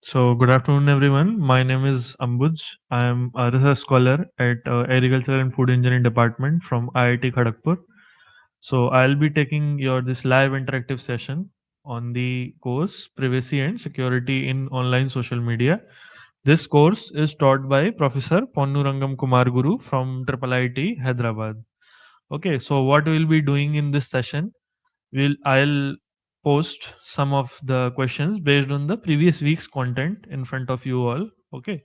Good afternoon, everyone. My name is Ambuj. I am a research scholar at Agriculture and Food Engineering Department from IIT Kharagpur. I'll be taking your this live interactive session on the course Privacy and Security in Online Social Media. This course is taught by Professor Ponnurangam Kumar Guru from IIIT Hyderabad. Okay, so what we'll be doing in this session, I'll post some of the questions based on the previous week's content in front of you all. Okay,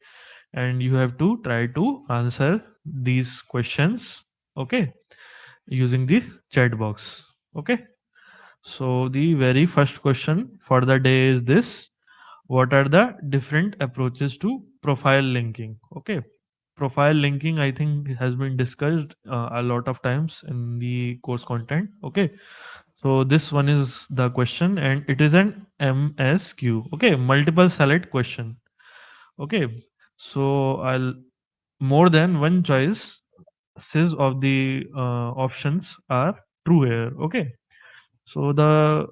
and you have to try to answer these questions. Okay, using the chat box. Okay, so the very first question for the day is this: what are the different approaches to profile linking? Okay, profile linking I think has been discussed a lot of times in the course content. Okay, so this one is the question, and it is an MSQ. Okay, multiple select question. Okay, so I'll more than one choice says of the options are true here. Okay, so the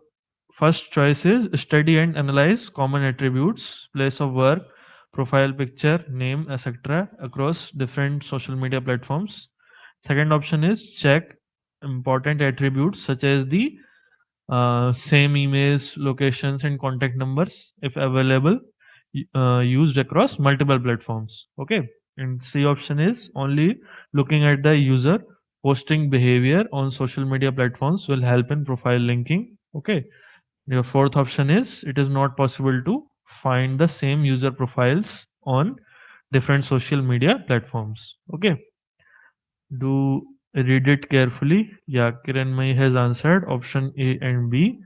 first choice is study and analyze common attributes, place of work, profile picture, name, etc. across different social media platforms. Second option is check important attributes such as the same emails, locations, and contact numbers, if available, used across multiple platforms. Okay. And C option is only looking at the user posting behavior on social media platforms will help in profile linking. Okay. Your fourth option is it is not possible to find the same user profiles on different social media platforms. Okay. Do read it carefully. Yeah, Kiran Mai has answered option A and B,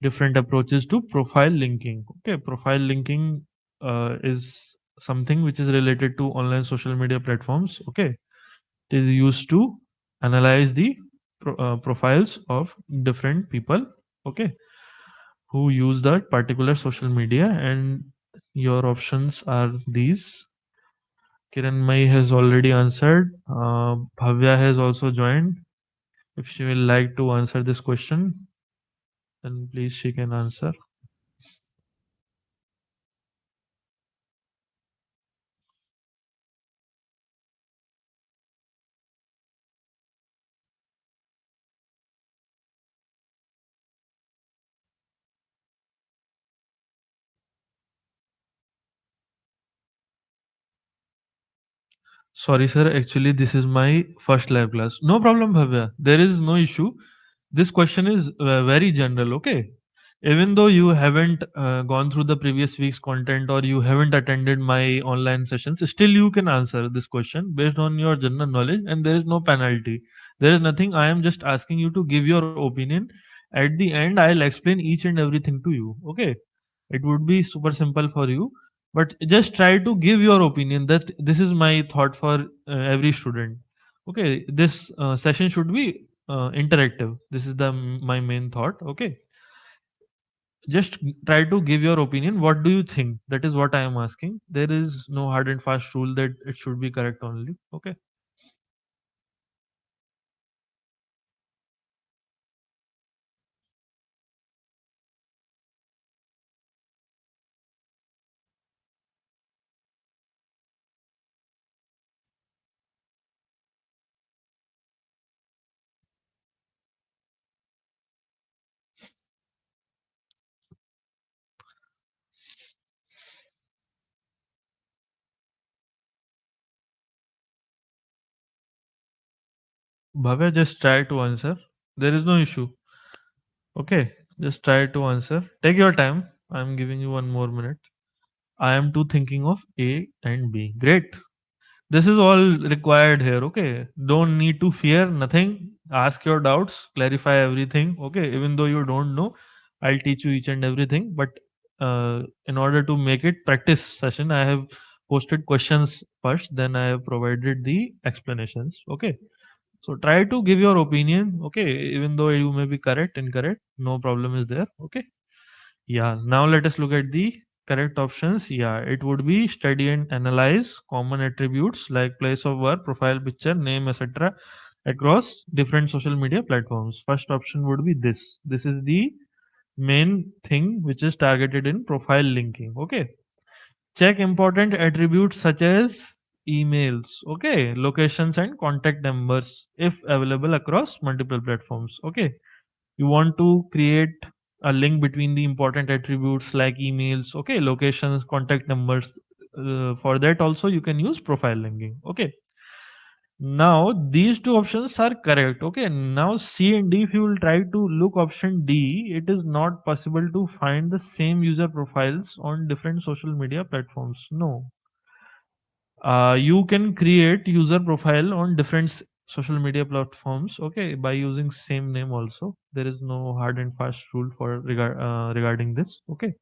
different approaches to profile linking. Okay, profile linking is something which is related to online social media platforms. Okay, it is used to analyze the profiles of different people. Okay, who use that particular social media, and your options are these. Kiran Mai has already answered. Bhavya has also joined. If she will like to answer this question, then please she can answer. Sorry, sir. Actually, this is my first live class. No problem, Bhavya. There is no issue. This question is very general. Okay. Even though you haven't gone through the previous week's content or you haven't attended my online sessions, still you can answer this question based on your general knowledge, and there is no penalty. There is nothing. I am just asking you to give your opinion. At the end, I'll explain each and everything to you. Okay. It would be super simple for you, but just try to give your opinion that this is my thought for every student. Okay, this session should be interactive. This is the my main thought. Okay, just try to give your opinion. What do you think? That is what I am asking. There is no hard and fast rule that it should be correct only. Okay. Bhavya, just try to answer. There is no issue. Okay, just try to answer. Take your time. I am giving you one more minute. I am too thinking of A and B. Great. This is all required here. Okay, don't need to fear nothing. Ask your doubts, clarify everything. Okay, even though you don't know, I'll teach you each and everything. But in order to make it practice session, I have posted questions first, then I have provided the explanations. Okay, so try to give your opinion. Okay, even though you may be correct, incorrect, no problem is there. Okay, yeah, now let us look at the correct options. Yeah, it would be study and analyze common attributes like place of work, profile picture, name, etc. across different social media platforms. First option would be this. This is the main thing which is targeted in profile linking. Okay. Check important attributes such as emails, okay, locations and contact numbers if available across multiple platforms. Okay, you want to create a link between the important attributes like emails, okay, locations, contact numbers. For that also you can use profile linking. Okay, now these two options are correct. Okay, now C and D, if you will try to look option D, it is not possible to find the same user profiles on different social media platforms. No, you can create user profile on different social media platforms, okay, by using same name also. There is no hard and fast rule for regarding this. Okay,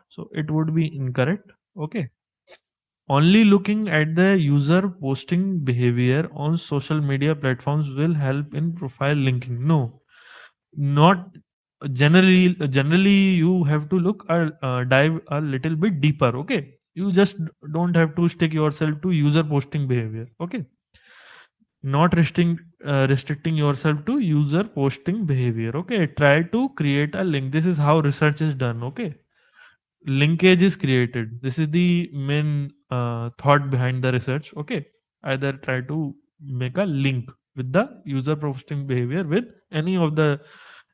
so it would be incorrect. Okay, only looking at the user posting behavior on social media platforms will help in profile linking. No, not generally you have to look dive a little bit deeper. Okay, you just don't have to stick yourself to user posting behavior. Okay, not restricting yourself to user posting behavior. Okay, try to create a link. This is how research is done. Okay, linkage is created. This is the main thought behind the research. Okay, either try to make a link with the user posting behavior with any of the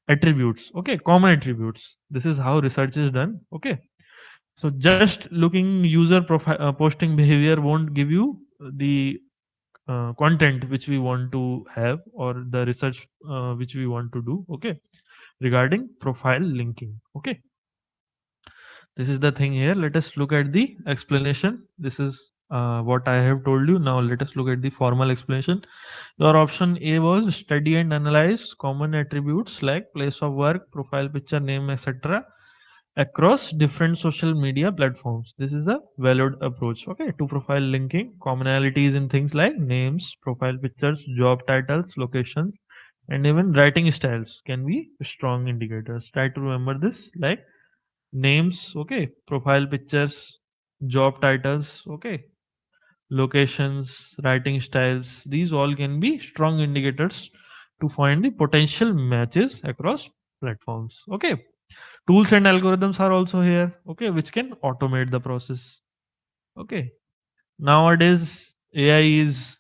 attributes. Okay, common attributes. This is how research is done. Okay, so just looking user profile posting behavior won't give you the content which we want to have, or the research which we want to do. Okay, regarding profile linking. Okay, this is the thing here. Let us look at the explanation. This is what I have told you. Now let us look at the formal explanation. Your option A was study and analyze common attributes like place of work, profile picture, name, etc. across different social media platforms. This is a valid approach. Okay, to profile linking. Commonalities in things like names, profile pictures, job titles, locations, and even writing styles can be strong indicators. Try to remember this, like names, okay, profile pictures, job titles, okay, locations, writing styles. These all can be strong indicators to find the potential matches across platforms. Okay, tools and algorithms are also here, okay, which can automate the process. Okay, nowadays AI is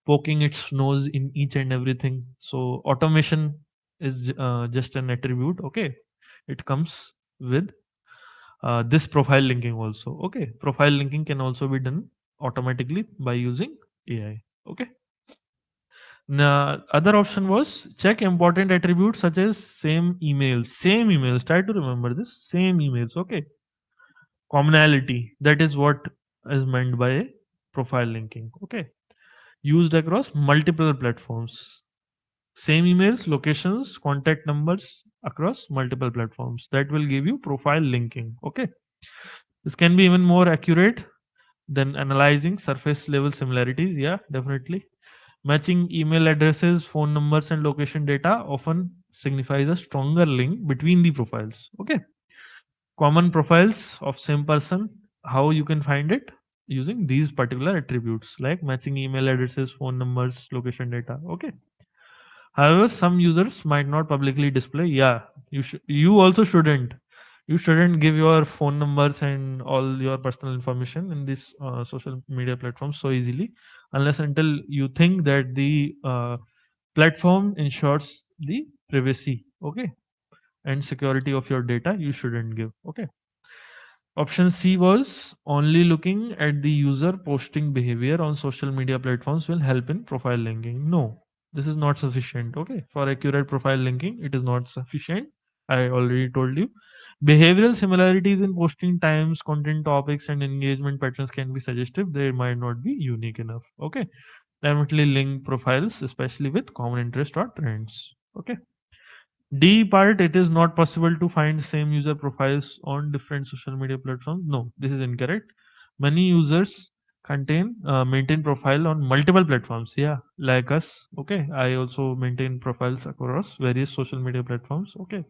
poking its nose in each and everything, so automation is just an attribute. Okay, it comes with this profile linking also. Okay, profile linking can also be done automatically by using AI. Okay, now other option was check important attributes such as same emails. Try to remember this, same emails. Okay, commonality, that is what is meant by profile linking. Okay, used across multiple platforms, same emails, locations, contact numbers across multiple platforms, that will give you profile linking. Okay, this can be even more accurate than analyzing surface level similarities. Yeah, definitely. Matching email addresses, phone numbers, and location data often signifies a stronger link between the profiles. Okay, common profiles of same person. How you can find it? Using these particular attributes like matching email addresses, phone numbers, location data. Okay. However, some users might not publicly display. Yeah, you also shouldn't. You shouldn't give your phone numbers and all your personal information in this social media platforms so easily, unless until you think that the platform ensures the privacy, okay, and security of your data. You shouldn't give. Okay. Option C was only looking at the user posting behavior on social media platforms will help in profile linking. No, this is not sufficient. Okay, for accurate profile linking, it is not sufficient. I already told you. Behavioral similarities in posting times, content topics, and engagement patterns can be suggestive. They might not be unique enough. Okay, definitely link profiles, especially with common interest or trends. Okay. D part, it is not possible to find same user profiles on different social media platforms. No, this is incorrect. Many users maintain profile on multiple platforms. Yeah, like us. Okay, I also maintain profiles across various social media platforms. Okay,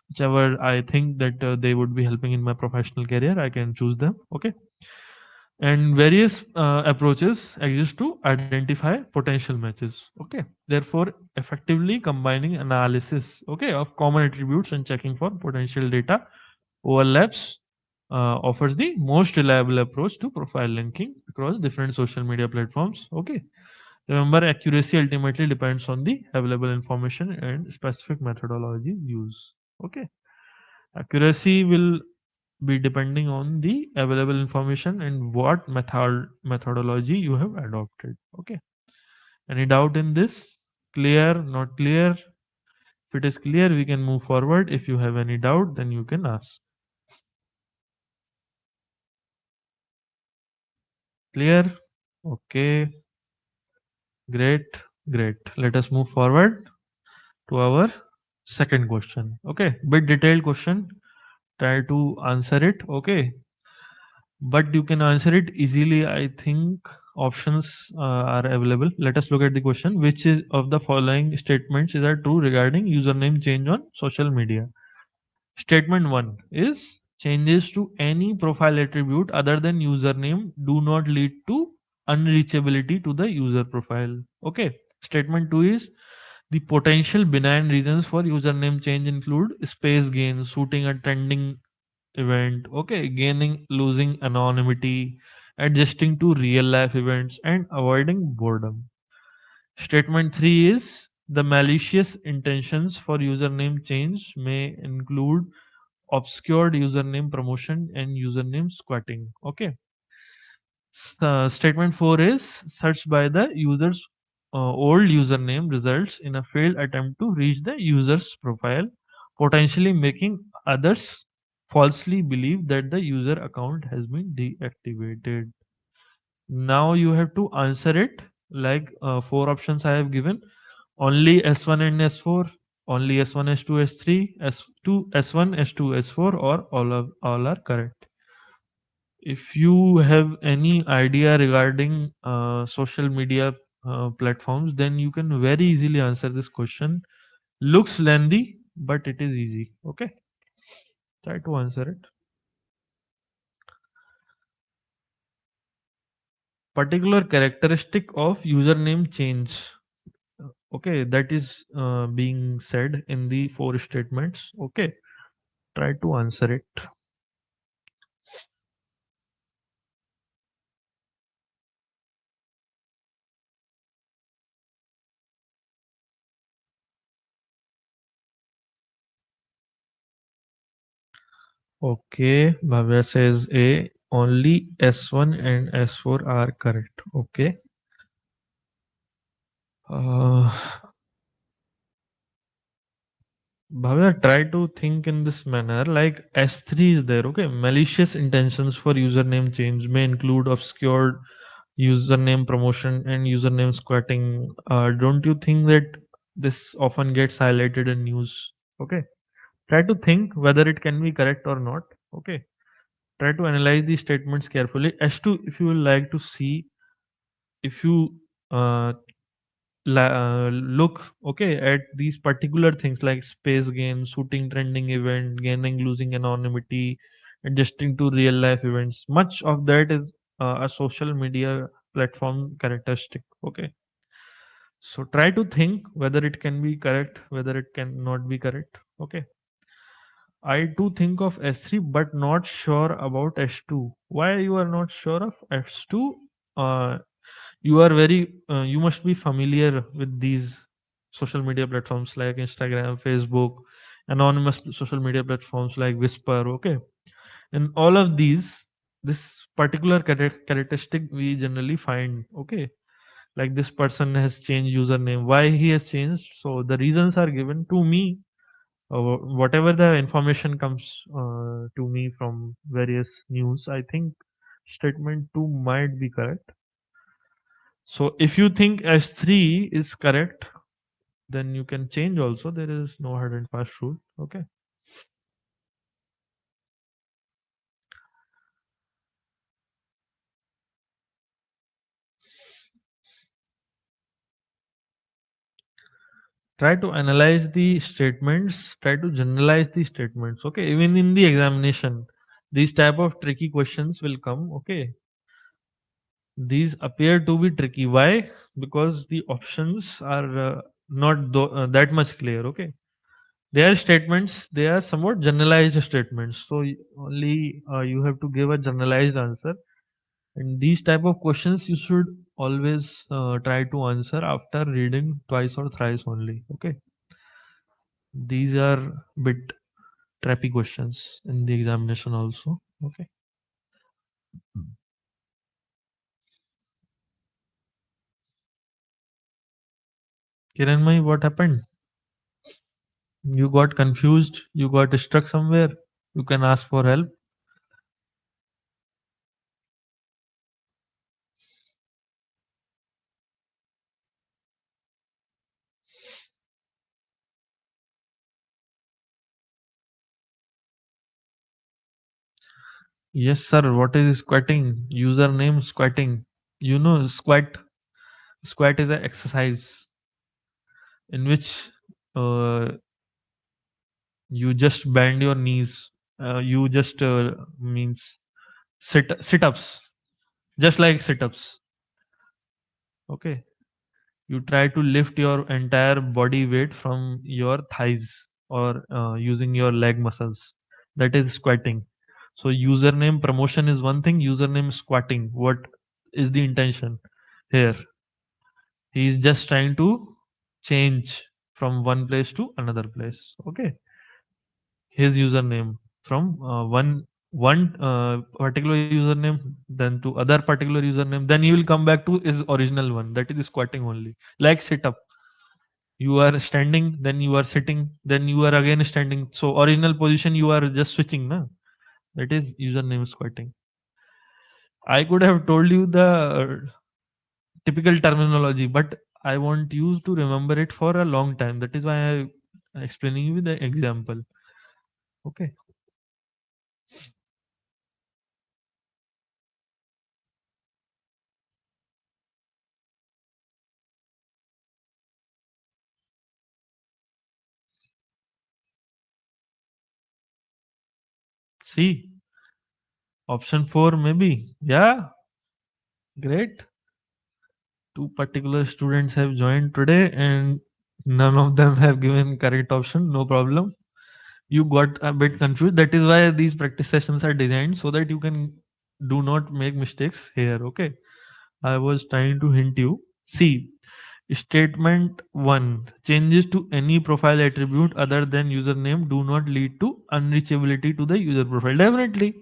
whichever I think that they would be helping in my professional career, I can choose them. Okay, and various approaches exist to identify potential matches. Okay, therefore effectively combining analysis, okay, of common attributes and checking for potential data overlaps offers the most reliable approach to profile linking across different social media platforms. Okay. Remember, accuracy ultimately depends on the available information and specific methodology used. Okay. Accuracy will be depending on the available information and what methodology you have adopted. Okay. Any doubt in this? Clear? Not clear? If it is clear, we can move forward. If you have any doubt, then you can ask. Clear? Okay. Great. Great. Let us move forward to our second question. Okay. Bit detailed question. Try to answer it. Okay. But you can answer it easily. I think options are available. Let us look at the question. Which is of the following statements is are true regarding username change on social media? Statement 1 is changes to any profile attribute other than username do not lead to unreachability to the user profile. Okay. Statement 2 is the potential benign reasons for username change include space gain, suiting a trending event, okay, gaining, losing anonymity, adjusting to real life events, and avoiding boredom. Statement 3 is the malicious intentions for username change may include obscured username promotion and username squatting. Okay. Statement 4 is search by the user's old username results in a failed attempt to reach the user's profile, potentially making others falsely believe that the user account has been deactivated. Now you have to answer it like four options I have given: only S1 and S4, only S1, S2, S3, S2, S1, S2, S4, or all are correct. If you have any idea regarding social media platforms, then you can very easily answer this question. Looks lengthy, but it is easy. Okay, try to answer it. Particular characteristic of username change. Okay, that is being said in the four statements. Okay, try to answer it. Okay, Bhavya says A. Only S1 and S4 are correct. Okay. Uh, Bhavya, try to think in this manner. Like S3 is there, okay? Malicious intentions for username change may include obscured username promotion and username squatting. Don't you think that this often gets highlighted in news? Okay. Try to think whether it can be correct or not. Okay. Try to analyze these statements carefully. As to if you would like to see, if you uh, look okay at these particular things like space gain, shooting trending event, gaining, losing anonymity, adjusting to real life events, much of that is a social media platform characteristic. Okay, so try to think whether it can be correct, whether it can not be correct. Okay, I do think of S3 but not sure about S2. Why you are not sure of S2? uh, you are very you must be familiar with these social media platforms like Instagram, Facebook, anonymous social media platforms like Whisper. Okay, in all of these, this particular characteristic we generally find. Okay, like this person has changed username, why he has changed, so the reasons are given to me. Whatever the information comes to me from various news, I think statement 2 might be correct. So if you think S3 is correct, then you can change also. There is no hard and fast rule. Okay. Try to analyze the statements, try to generalize the statements. Okay. Even in the examination, these type of tricky questions will come. Okay. These appear to be tricky. Why? Because the options are not that much clear. Okay. They are statements. They are somewhat generalized statements. So only you have to give a generalized answer. And these type of questions you should always try to answer after reading twice or thrice only. Okay, these are bit trappy questions in the examination also. Okay, Kiranmai, what happened? You got confused? You got stuck somewhere? You can ask for help. Yes, sir. What is squatting? Username squatting. You know, squat. Squat is an exercise in which uh, you just bend your knees. You just means sit ups, just like sit ups. Okay, you try to lift your entire body weight from your thighs or using your leg muscles. That is squatting. So username promotion is one thing. Username squatting. What is the intention here? He is just trying to change from one place to another place. Okay, his username from one particular username, then to other particular username, then he will come back to his original one, that is squatting only, like sit up. You are standing, then you are sitting, then you are again standing, so original position you are just switching na. That is username squatting. I could have told you the typical terminology, but I want you to remember it for a long time. That is why I explaining you the example. Okay, see, option 4 maybe. Yeah, great. Two particular students have joined today and none of them have given correct option. No problem. You got a bit confused. That is why these practice sessions are designed so that you can do not make mistakes here. Okay. I was trying to hint you. See, statement 1, changes to any profile attribute other than username do not lead to unreachability to the user profile. Definitely.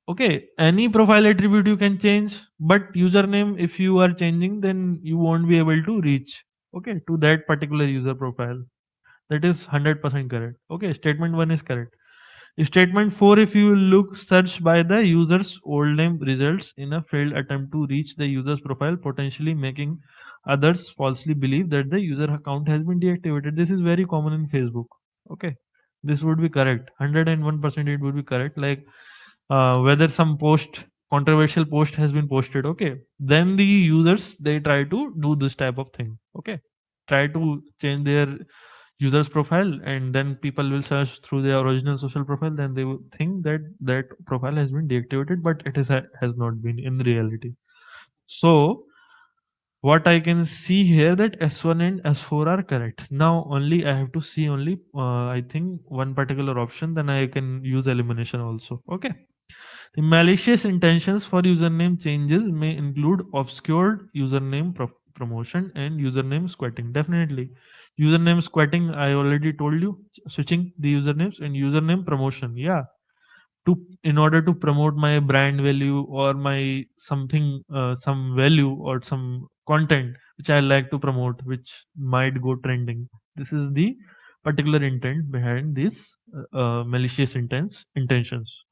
Okay, any profile attribute you can change, but username, if you are changing, then you won't be able to reach, okay, to that particular user profile. That is 100% correct. Okay, statement 1 is correct. Statement 4, if you look search by the user's old name results in a failed attempt to reach the user's profile, potentially making others falsely believe that the user account has been deactivated. This is very common in Facebook. Okay, this would be correct. 101% it would be correct. Like whether some post, controversial post has been posted, okay, then the users they try to do this type of thing. Okay, try to change their user's profile, and then people will search through their original social profile, then they will think that that profile has been deactivated, but it has not been in reality. So what I can see here that S1 and S4 are correct. Now only I have to see only I think one particular option, then I can use elimination also. Okay, the malicious intentions for username changes may include obscured username promotion and username squatting. Definitely. Username squatting, I already told you, switching the usernames, and username promotion. Yeah. To in order to promote my brand value or my something, some value or some content which I like to promote, which might go trending. This is the particular intent behind these malicious intentions.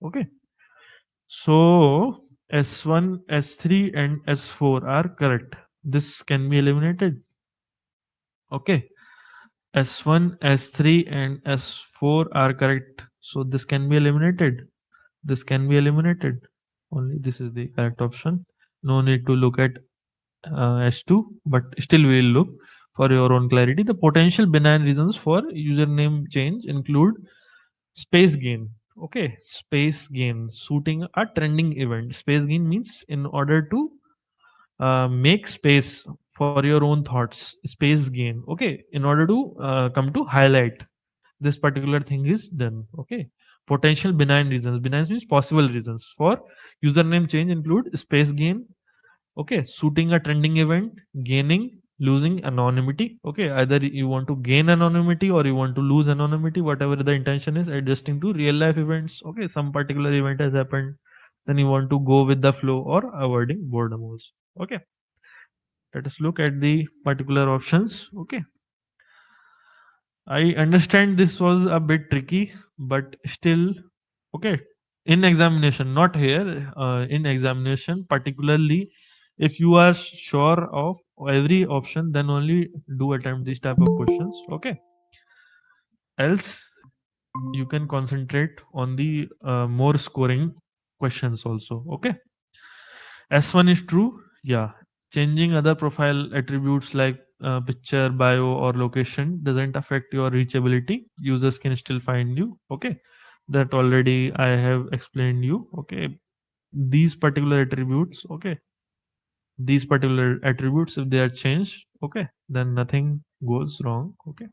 Okay. So S1, S3, and S4 are correct. This can be eliminated. Okay. S1, S3, and S4 are correct. So this can be eliminated. This can be eliminated. Only this is the correct option. No need to look at S2, but still we will look for your own clarity. The potential benign reasons for username change include space gain. Okay, space gain, suiting a trending event. Space gain means in order to make space for your own thoughts, space gain. Okay, in order to come to highlight this particular thing is done. Okay, potential benign reasons. Benign means possible reasons for username change include space gain. Okay, suiting a trending event, gaining, losing anonymity. Okay, either you want to gain anonymity or you want to lose anonymity, whatever the intention is, adjusting to real life events. Okay, some particular event has happened, then you want to go with the flow or avoiding boredom also. Okay, let us look at the particular options. Okay, I understand this was a bit tricky, but still, okay. In examination, not here, in examination, particularly if you are sure of every option, then only do attempt this type of questions. Okay. Else, you can concentrate on the more scoring questions also. Okay. S1 is true. Yeah. Changing other profile attributes like picture, bio, or location doesn't affect your reachability. Users can still find you. Okay. That already I have explained you. Okay. These particular attributes. Okay. These particular attributes, if they are changed, okay, then nothing goes wrong. Okay.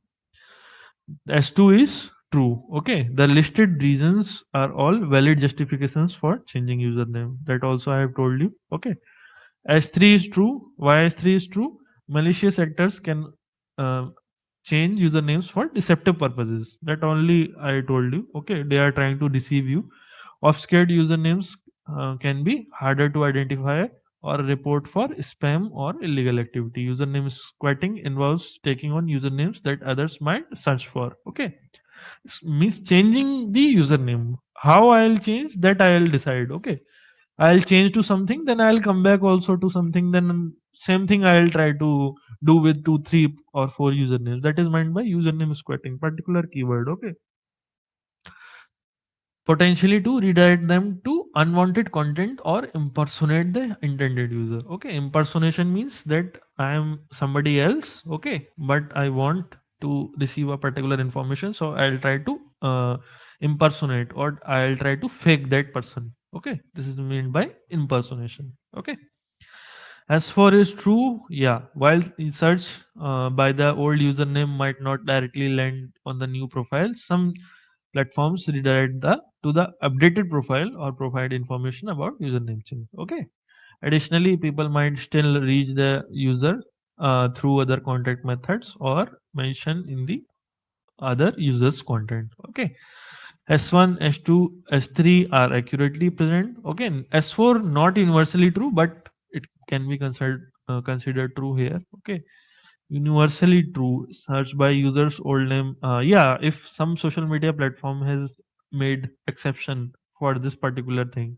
S2 is true. Okay. The listed reasons are all valid justifications for changing username. That also I have told you. Okay. S3 is true. Why S3 is true? Malicious actors can uh, change usernames for deceptive purposes. That only I told you. Okay, they are trying to deceive you. Obscured usernames can be harder to identify or report for spam or illegal activity. Username squatting involves taking on usernames that others might search for. Okay, means changing the username. How I'll change that I'll decide. Okay, I'll change to something, then I'll come back also to something, then same thing I'll try to do with two, three, or four usernames. That is meant by username squatting, particular keyword. Okay. Potentially to redirect them to unwanted content or impersonate the intended user. Okay. Impersonation means that I am somebody else. Okay. But I want to receive a particular information. So I'll try to impersonate or I'll try to fake that person. Okay. This is meant by impersonation. Okay. As for is true, yeah. While search by the old username might not directly land on the new profile, some platforms redirect the to the updated profile or provide information about username change. Okay. Additionally, people might still reach the user through other contact methods or mention in the other users' content. Okay. S1, S2, S3 are accurately present. Okay, S4 not universally true, but it can be considered true here. Okay, universally true. Search by users' old name. Yeah, if some social media platform has made exception for this particular thing,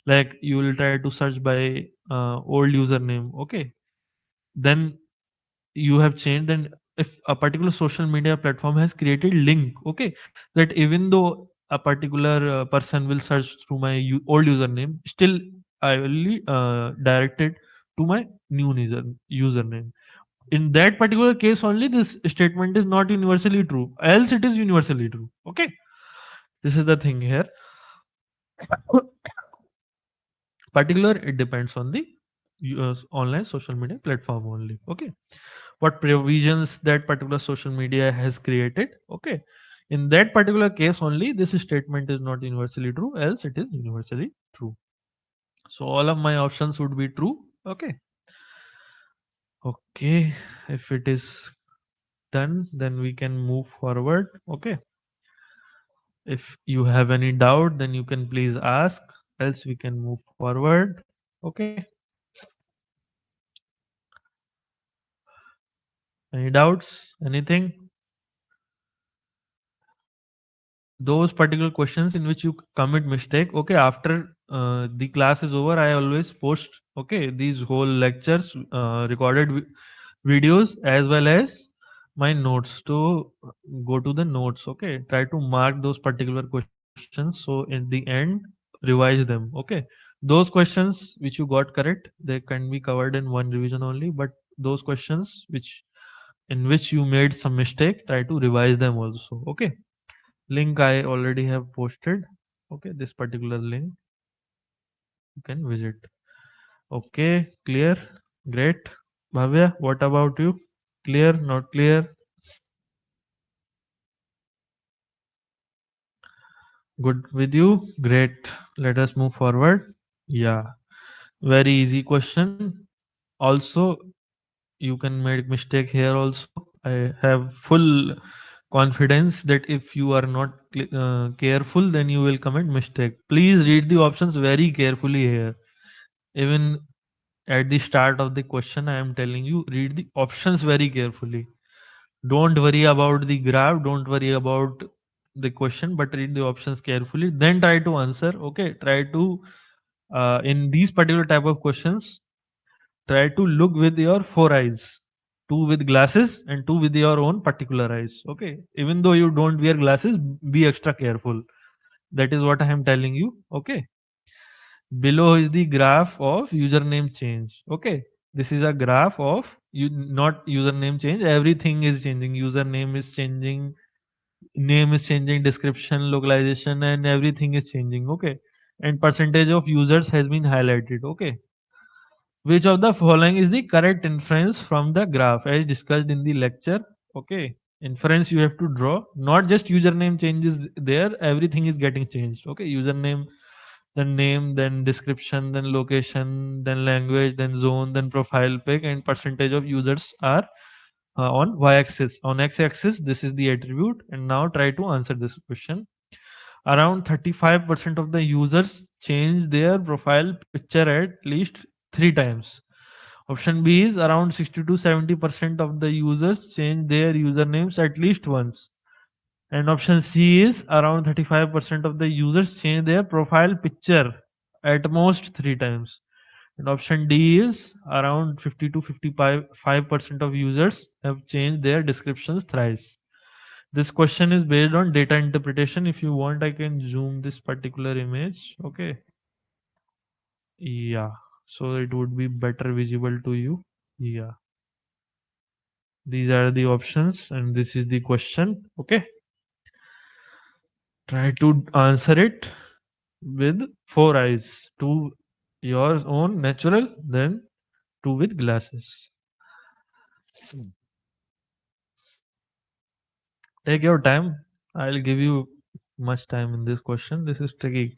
like you will try to search by old username. Okay, then you have changed, and if a particular social media platform has created link, okay, that even though a particular person will search through my old username, still I will be directed to my new username. In that particular case only this statement is not universally true, else it is universally true. Okay, this is the thing here. Particular, it depends on the online social media platform only. Okay, what provisions that particular social media has created. Okay, in that particular case only this statement is not universally true, else it is universally true. So all of my options would be true. Okay. Okay, if it is done, then we can move forward. Okay, if you have any doubt, then you can please ask, else we can move forward. Okay, any doubts, anything? Those particular questions in which you commit mistake, okay, after the class is over, I always post, okay, these whole lectures, recorded videos, as well as my notes to go to the notes. Okay, try to mark those particular questions, so in the end revise them. Okay, those questions which you got correct, they can be covered in one revision only, but those questions which in which you made some mistake, try to revise them also. Okay, link I already have posted. Okay, this particular link you can visit. Okay, clear, great. Bhavya, what about you? Clear, not clear? Good with you? Great. Let us move forward. Yeah, very easy question. Also, you can make mistake here also. I have full confidence that if you are not careful, then you will commit mistake. Please read the options very carefully here. Even at the start of the question, I am telling you, read the options very carefully. Don't worry about the graph, don't worry about the question, but read the options carefully, then try to answer. Okay, try to in these particular type of questions, try to look with your four eyes, two with glasses and two with your own particular eyes. Okay, even though you don't wear glasses, be extra careful. That is what I am telling you. Okay, below is the graph of username change. Okay, this is a graph of you, not username change, everything is changing, username is changing, name is changing, description, localization, and everything is changing. Okay, and percentage of users has been highlighted. Okay, which of the following is the correct inference from the graph as discussed in the lecture? Okay, inference you have to draw, not just username changes there, everything is getting changed. Okay, username, then name, then description, then location, then language, then zone, then profile pic, and percentage of users are on y-axis. On x-axis, this is the attribute. And now try to answer this question. Around 35% of the users change their profile picture at least 3 times. Option B is around 60 to 70% of the users change their usernames at least once. And option C is around 35% of the users change their profile picture at most 3 times. And option D is around 50 to 55% of users have changed their descriptions thrice. This question is based on data interpretation. If you want, I can zoom this particular image. Okay. Yeah. So it would be better visible to you. Yeah. These are the options and this is the question. Okay. Try to answer it with four eyes. Two your own natural, then two with glasses. Take your time. I'll give you much time in this question. This is tricky.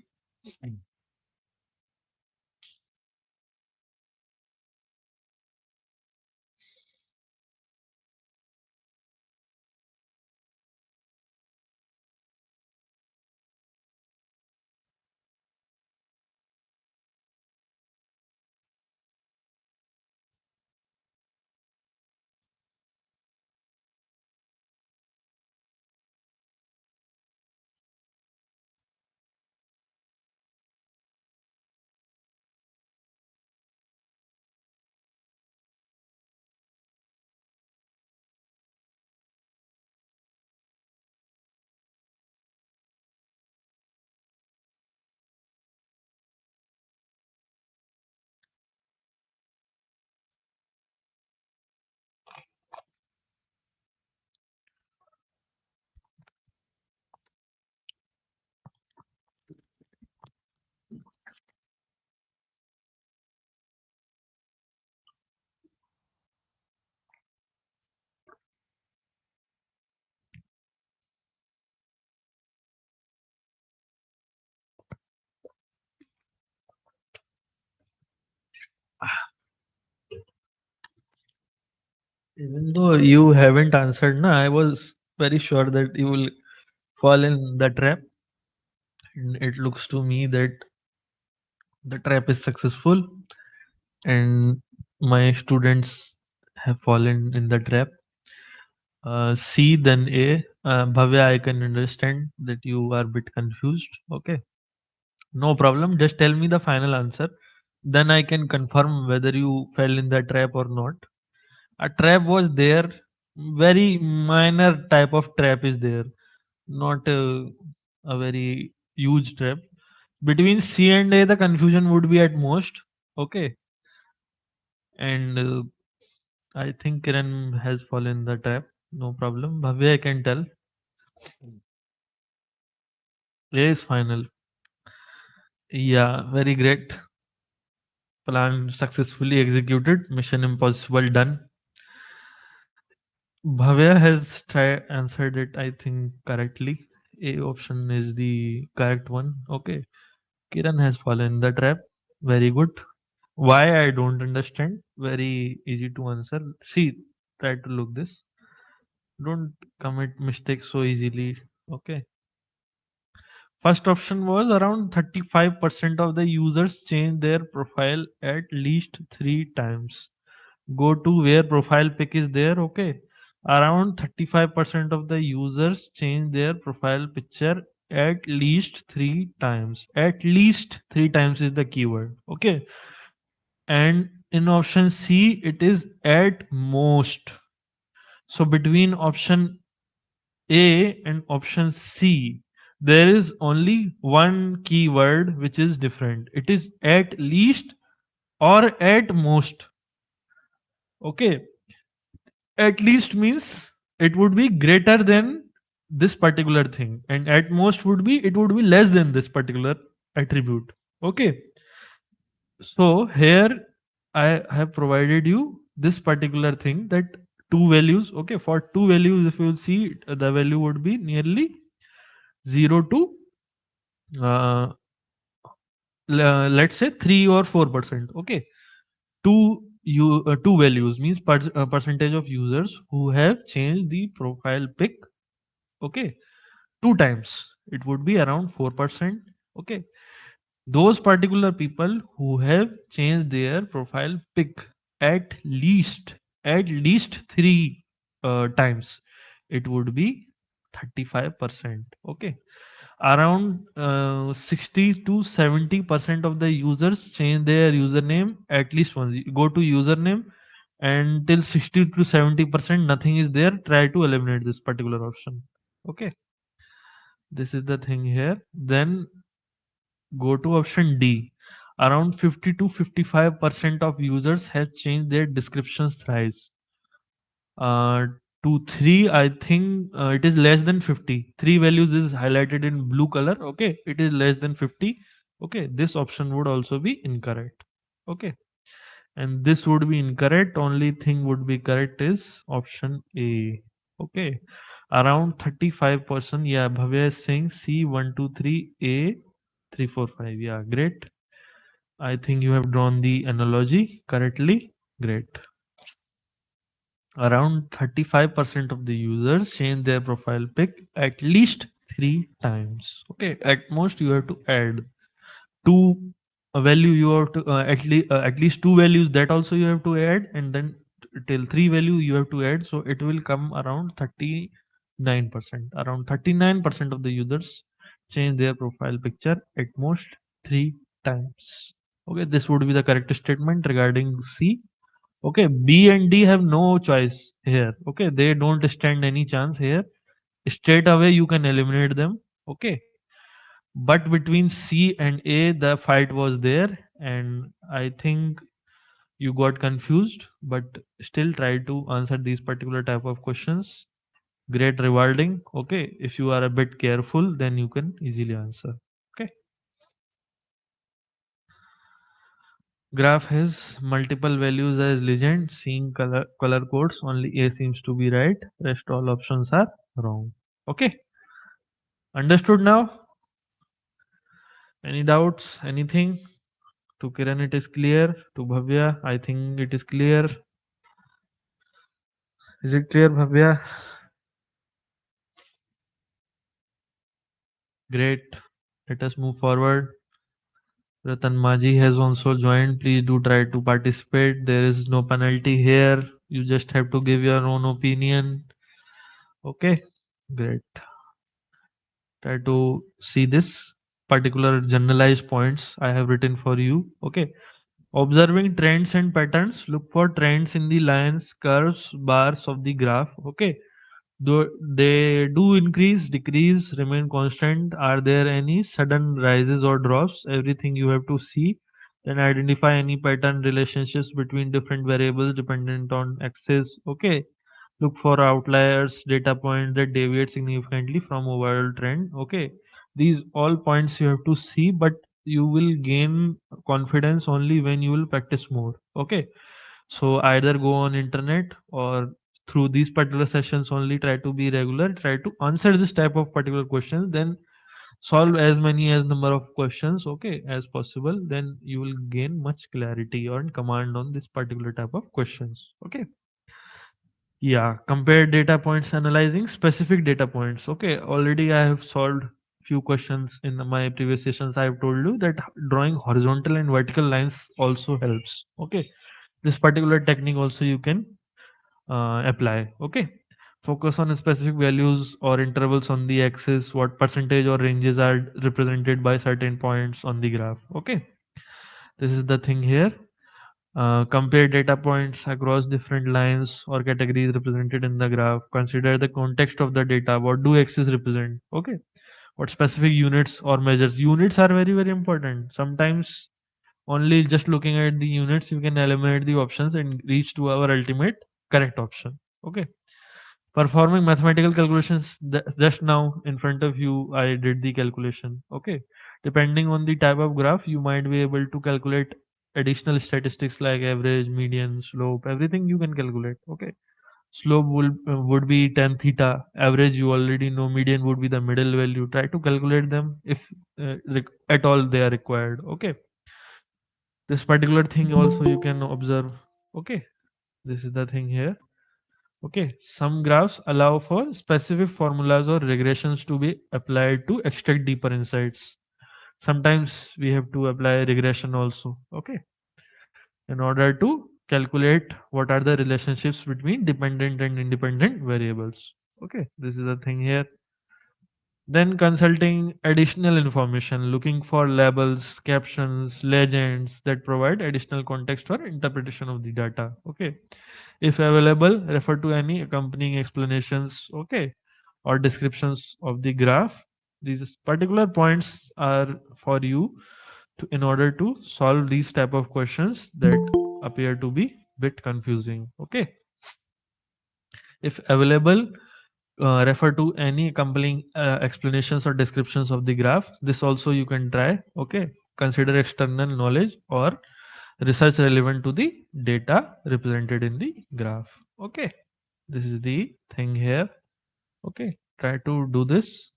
Even though you haven't answered, na, I was very sure that you will fall in the trap. And it looks to me that the trap is successful and my students have fallen in the trap. C then A. Bhavya, I can understand that you are a bit confused. Okay, no problem. Just tell me the final answer. Then I can confirm whether you fell in the trap or not. A trap was there. Very minor type of trap is there. Not a very huge trap. Between C and A, the confusion would be at most. Okay, and I think Kiran has fallen in the trap. No problem. Bhavya, I can tell. A is final. Yeah, very great. Plan successfully executed. Mission impossible done. Bhavya has answered it, I think, correctly. A option is the correct one. Okay. Kiran has fallen in the trap. Very good. Why I don't understand. Very easy to answer. See, try to look this. Don't commit mistakes so easily. Okay. First option was around 35% of the users change their profile at least 3 times. Go to where profile pic is there. Okay. Around 35% of the users change their profile picture at least 3 times. At least 3 times is the keyword. Okay. And in option C, it is at most. So between option A and option C, there is only one keyword which is different. It is at least or at most. Okay. At least means it would be greater than this particular thing, and at most would be it would be less than this particular attribute. Okay. So here I have provided you this particular thing that two values. Okay, for two values, if you will see, the value would be nearly 0 to uh, let's say 3 or 4%. Okay, two values means percentage of users who have changed the profile pic. Okay, 2 times, it would be around 4%. Okay, those particular people who have changed their profile pic at least at least 3 times, it would be 35%. Okay, around 60 to 70% of the users change their username at least once. You go to username and till 60 to 70% nothing is there, try to eliminate this particular option. Okay, this is the thing here. Then go to option D. Around 50 to 55% of users have changed their descriptions thrice. Uh, to 3, I think it is less than 50. 3 values is highlighted in blue color. Okay, it is less than 50. Okay, this option would also be incorrect. Okay, and this would be incorrect. Only thing would be correct is option A. Okay, around 35%. Yeah, Bhavya is saying C 1 2 3 A 3 4 5. Yeah, great. I think you have drawn the analogy correctly. Great. Around 35% of the users change their profile pic at least 3 times. Okay, at most you have to add two a value, you have to at least two values, that also you have to add, and then till three value you have to add, so it will come around 39%. Around 39% of the users change their profile picture at most 3 times. Okay, this would be the correct statement regarding C. Okay, B and D have no choice here. Okay, they don't stand any chance here. Straight away you can eliminate them. Okay, but between C and A, the fight was there, and I think you got confused. But still, try to answer these particular type of questions. Great rewarding. Okay, if you are a bit careful, then you can easily answer. Okay. Graph has multiple values as legend. Seeing color codes, only A seems to be right. Rest all options are wrong. Okay, understood now? Any doubts? Anything? To Kiran, it is clear. To Bhavya, I think it is clear. Is it clear, Bhavya? Great. Let us move forward. Ratan Maji has also joined. Please do try to participate. There is no penalty here. You just have to give your own opinion. Okay. Great. Try to see this particular generalized points I have written for you. Okay. Observing trends and patterns. Look for trends in the lines, curves, bars of the graph. Okay. Do they do increase, decrease, remain constant? Are there any sudden rises or drops? Everything you have to see. Then identify any pattern relationships between different variables dependent on axis. Okay. Look for outliers, data points that deviate significantly from overall trend. Okay. These all points you have to see, but you will gain confidence only when you will practice more. Okay, so either go on internet or through these particular sessions only, try to be regular, try to answer this type of particular questions, then solve as many as number of questions, okay, as possible, then you will gain much clarity or command on this particular type of questions. Okay, yeah, compare data points, analyzing specific data points. Okay, already I have solved few questions in my previous sessions. I have told you that drawing horizontal and vertical lines also helps. Okay, this particular technique also you can apply. Okay, focus on specific values or intervals on the axis, what percentage or ranges are represented by certain points on the graph. Okay, this is the thing here. Compare data points across different lines or categories represented in the graph. Consider the context of the data. What do axes represent? Okay, what specific units or measures? Units are very very important. Sometimes only just looking at the units you can eliminate the options and reach to our ultimate correct option. Okay, performing mathematical calculations, just now in front of you I did the calculation. Okay, depending on the type of graph you might be able to calculate additional statistics like average, median, slope, everything you can calculate. Okay, slope would be tan theta, average you already know, median would be the middle value, try to calculate them if at all they are required. Okay, this particular thing also you can observe. Okay, this is the thing here. Okay, some graphs allow for specific formulas or regressions to be applied to extract deeper insights. Sometimes we have to apply regression also, okay, in order to calculate what are the relationships between dependent and independent variables. Okay, this is the thing here. Then consulting additional information, looking for labels, captions, legends that provide additional context or interpretation of the data. Okay, if available, refer to any accompanying explanations, okay, or descriptions of the graph. These particular points are for you in order to solve these type of questions that appear to be bit confusing. Okay, if available, refer to any accompanying explanations or descriptions of the graph. This also you can try. Okay, consider external knowledge or research relevant to the data represented in the graph. Okay, this is the thing here. Okay, try to do this,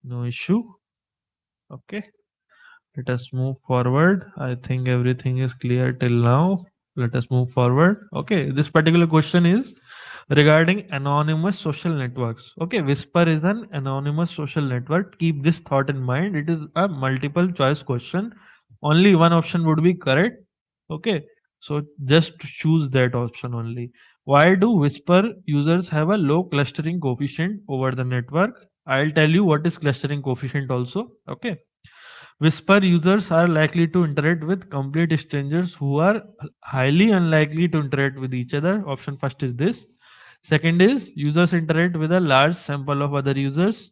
no issue. Okay, let us move forward. I think everything is clear till now. Let us move forward. Okay, this particular question is regarding anonymous social networks. Okay, Whisper is an anonymous social network. Keep this thought in mind. It is a multiple choice question. Only one option would be correct. Okay, so just choose that option only. Why do Whisper users have a low clustering coefficient over the network? I'll tell you what is clustering coefficient also. Okay, Whisper users are likely to interact with complete strangers who are highly unlikely to interact with each other. Option first is this. Second is users interact with a large sample of other users.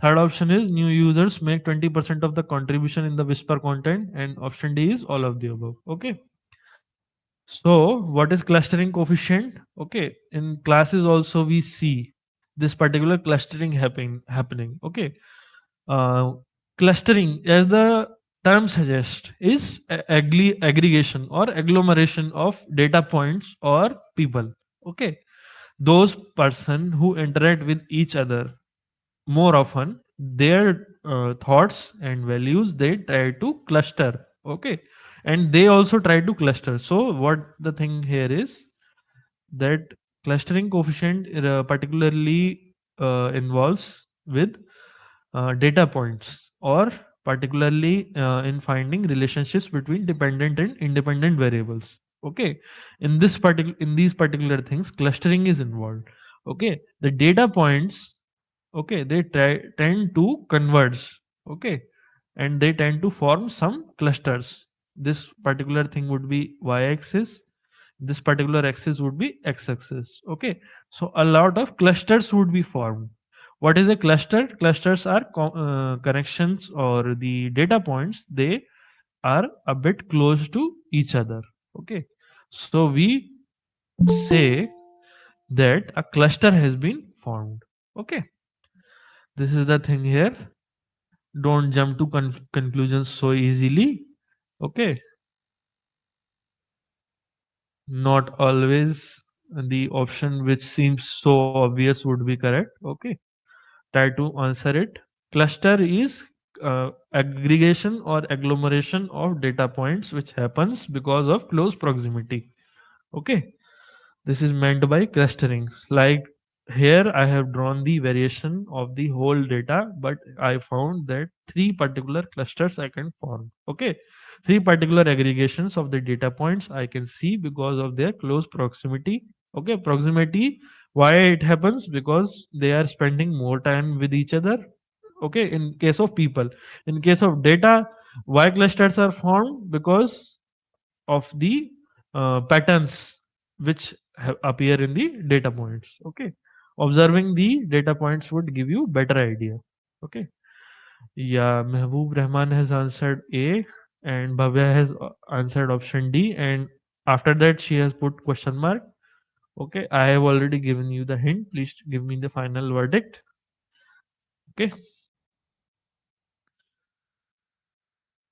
Third option is new users make 20% of the contribution in the Whisper content. And option D is all of the above. Okay. So, what is clustering coefficient? Okay. In classes also we see this particular clustering happening. Okay, uh, clustering, as the term suggests, is aggregation or agglomeration of data points or people. Okay, those person who interact with each other more often, their thoughts and values they try to cluster. Okay, and they also try to cluster. So what the thing here is that clustering coefficient particularly involves with data points or particularly in finding relationships between dependent and independent variables. Okay, in these particular things clustering is involved. Okay, the data points, okay, they tend to converge. Okay, and they tend to form some clusters. This particular thing would be y-axis, this particular axis would be x-axis. Okay, so a lot of clusters would be formed. What is a cluster? Clusters are connections or the data points, they are a bit close to each other. Okay, so we say that a cluster has been formed. Okay, this is the thing here. Don't jump to conclusions so easily. Okay, not always the option which seems so obvious would be correct. Okay, try to answer it. Cluster is aggregation or agglomeration of data points which happens because of close proximity. Okay, this is meant by clustering. Like here, I have drawn the variation of the whole data, but I found that three particular clusters I can form. Okay, three particular aggregations of the data points I can see because of their close proximity. Okay, proximity. Why it happens? Because they are spending more time with each other. Okay, in case of people, in case of data, why clusters are formed? Because of the patterns which appear in the data points. Okay, observing the data points would give you better idea. Okay, yeah, Mehboob Rahman has answered A, and Bhavya has answered option D, and after that she has put question mark. Okay, I have already given you the hint. Please give me the final verdict. Okay.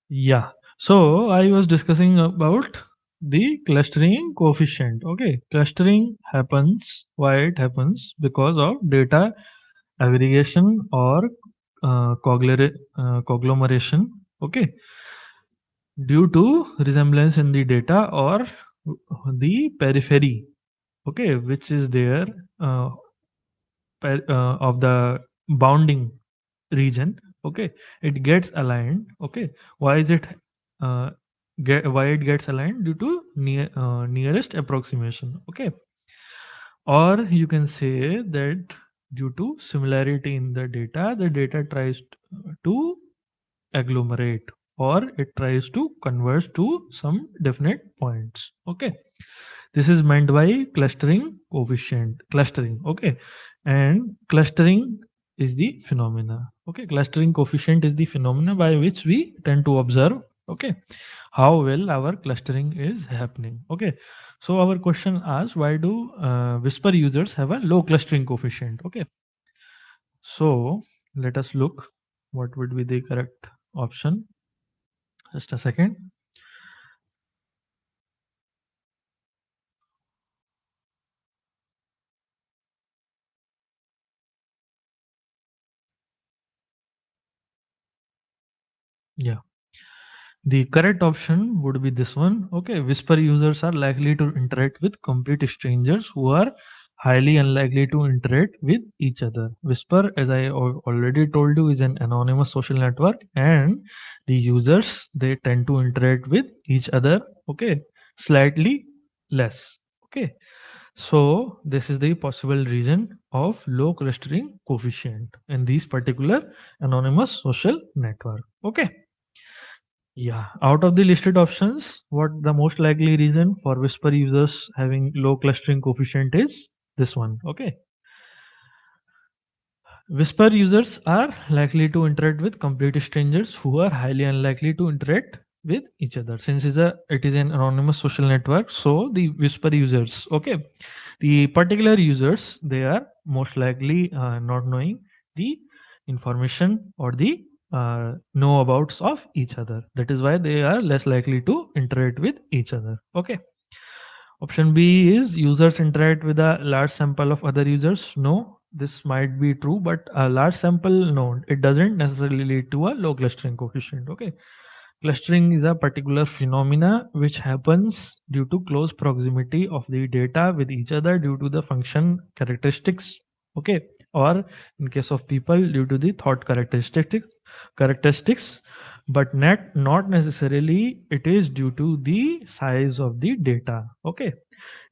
Yeah. So I was discussing about the clustering coefficient. Okay. Clustering happens. Why it happens? Because of data aggregation or conglomeration. Okay. Due to resemblance in the data or the periphery. Okay. Which is there uh, of the bounding region. Okay, it gets aligned. Okay, why is it uh, why it gets aligned? Due to nearest approximation. Okay, or you can say that due to similarity in the data tries to agglomerate, or it tries to converge to some definite points. Okay, this is meant by clustering coefficient. Clustering, okay, and clustering is the phenomena. Okay, clustering coefficient is the phenomena by which we tend to observe. Okay, how well our clustering is happening. Okay, so our question asks, why do Whisper users have a low clustering coefficient? Okay, so let us look what would be the correct option. Just a second. Yeah. The correct option would be this one. Okay, Whisper users are likely to interact with complete strangers who are highly unlikely to interact with each other. Whisper, as I already told you, is an anonymous social network, and the users they tend to interact with each other. Okay, slightly less. Okay, so this is the possible reason of low clustering coefficient in these particular anonymous social network. Okay. Yeah, out of the listed options, what the most likely reason for Whisper users having low clustering coefficient is this one. Okay, Whisper users are likely to interact with complete strangers who are highly unlikely to interact with each other. Since it is an anonymous social network, so the Whisper users, okay, the particular users, they are most likely not knowing the information or the know abouts of each other. That is why they are less likely to interact with each other. Okay. Option B is users interact with a large sample of other users. No, this might be true, but a large sample, no, it doesn't necessarily lead to a low clustering coefficient. Okay. Clustering is a particular phenomena which happens due to close proximity of the data with each other due to the function characteristics. Okay. Or in case of people, due to the thought characteristics, but not necessarily it is due to the size of the data. Okay,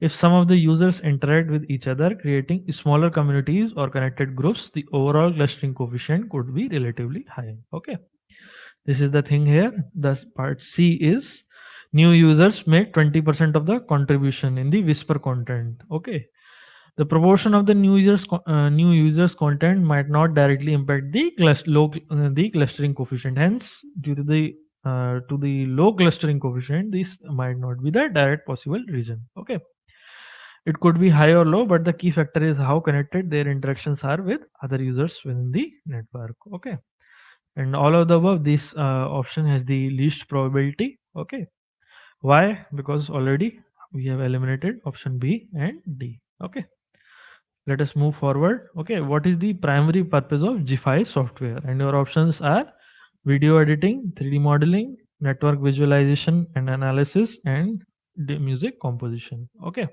if some of the users interact with each other creating smaller communities or connected groups, the overall clustering coefficient could be relatively high. Okay, this is the thing here. The part C is new users make 20% of the contribution in the Whisper content. Okay, the proportion of the new users content might not directly impact the the clustering coefficient. Hence, due to the low clustering coefficient, this might not be the direct possible reason. Okay, it could be high or low, but the key factor is how connected their interactions are with other users within the network. Okay, And all of the above, this option has the least probability. Okay. Why? Because already we have eliminated option B and D. Okay. Let us move forward. Okay. What is the primary purpose of GFI software? And your options are video editing, 3D modeling, network visualization and analysis, and the music composition. Okay.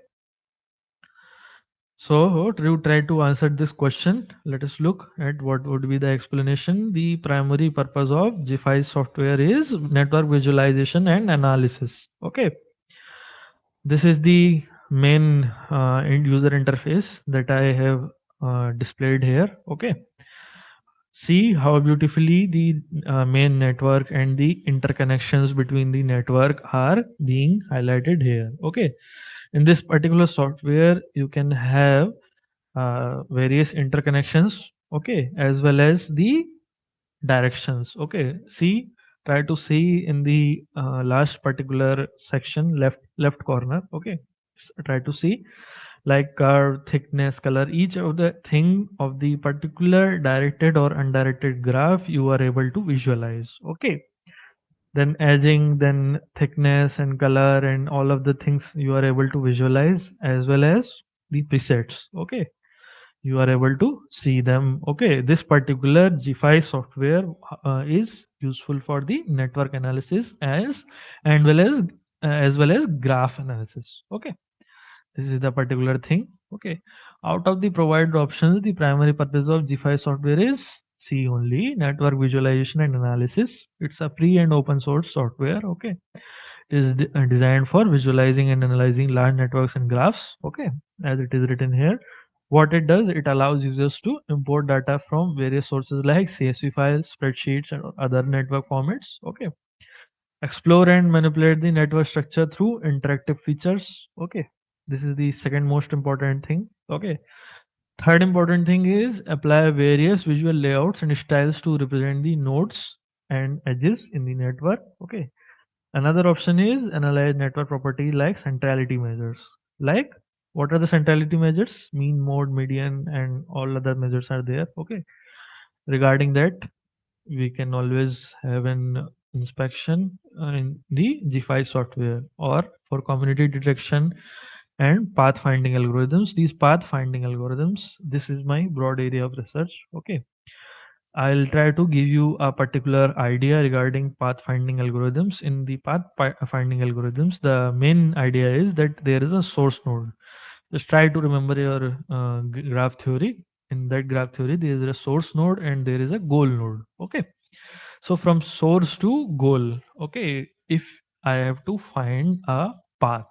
So to try to answer this question, let us look at what would be the explanation. The primary purpose of GFI software is network visualization and analysis. Okay, this is the main end user interface that I have displayed here. Okay, see how beautifully the main network and the interconnections between the network are being highlighted here. Okay, in this particular software, you can have various interconnections, okay, as well as the directions. Okay, see, try to see in the last particular section, left corner. Okay, try to see like curve, thickness, color, each of the thing of the particular directed or undirected graph you are able to visualize. Okay, then edging, then thickness and color and all of the things you are able to visualize, as well as the presets. Okay, you are able to see them. Okay, this particular GFI software is useful for the network analysis and as well as graph analysis. Okay, this is the particular thing. Okay, out of the provided options, the primary purpose of GFI software is C only, network visualization and analysis. It's a free and open source software. Okay, it is designed for visualizing and analyzing large networks and graphs. Okay, as it is written here, what it does, it allows users to import data from various sources like CSV files, spreadsheets, and other network formats. Okay, explore and manipulate the network structure through interactive features. Okay, this is the second most important thing. Okay, third important thing is apply various visual layouts and styles to represent the nodes and edges in the network. Okay, another option is analyze network property like centrality measures. Like, what are the centrality measures? Mean, mode, median, and all other measures are there. Okay, regarding that, we can always have an inspection in the GFI software. Or for community detection and pathfinding algorithms, these pathfinding algorithms, this is my broad area of research. Okay, I'll try to give you a particular idea regarding pathfinding algorithms. In the pathfinding algorithms, the main idea is that there is a source node. Just try to remember your graph theory. In that graph theory, there is a source node and there is a goal node. Okay, so from source to goal. Okay, if I have to find a path,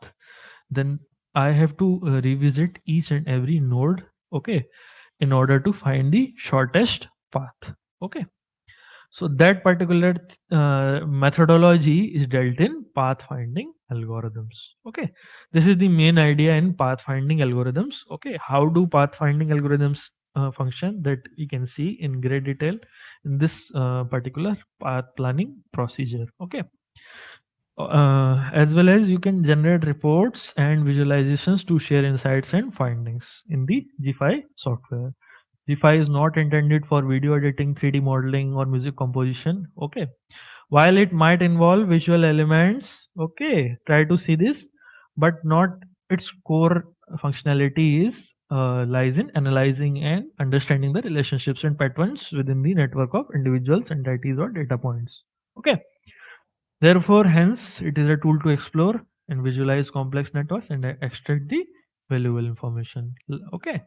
then I have to revisit each and every node. Okay, in order to find the shortest path. Okay, so that particular methodology is dealt in pathfinding algorithms. Okay, this is the main idea in pathfinding algorithms. Okay, how do pathfinding algorithms function, that we can see in great detail in this particular path planning procedure. Okay, as well as you can generate reports and visualizations to share insights and findings in the GFI software. GFI is not intended for video editing, 3D modeling, or music composition. Okay, while it might involve visual elements, okay, try to see this, but not its core functionality is lies in analyzing and understanding the relationships and patterns within the network of individuals, entities, or data points. Okay, therefore, hence, it is a tool to explore and visualize complex networks and extract the valuable information. Okay,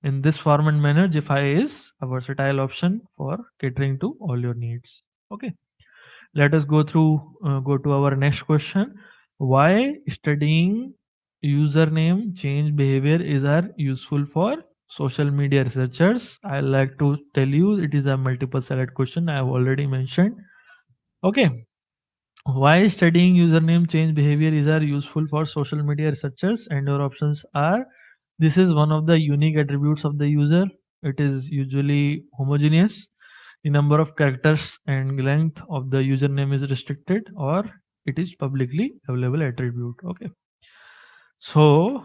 in this form and manner, GFI is a versatile option for catering to all your needs. Okay, let us go to our next question. Why studying username change behavior is are useful for social media researchers? I like to tell you it is a multiple select question. I have already mentioned. Okay, why studying username change behavior is are useful for social media researchers, and your options are: this is one of the unique attributes of the user. It is usually homogeneous. The number of characters and length of the username is restricted, or it is publicly available attribute. Okay. So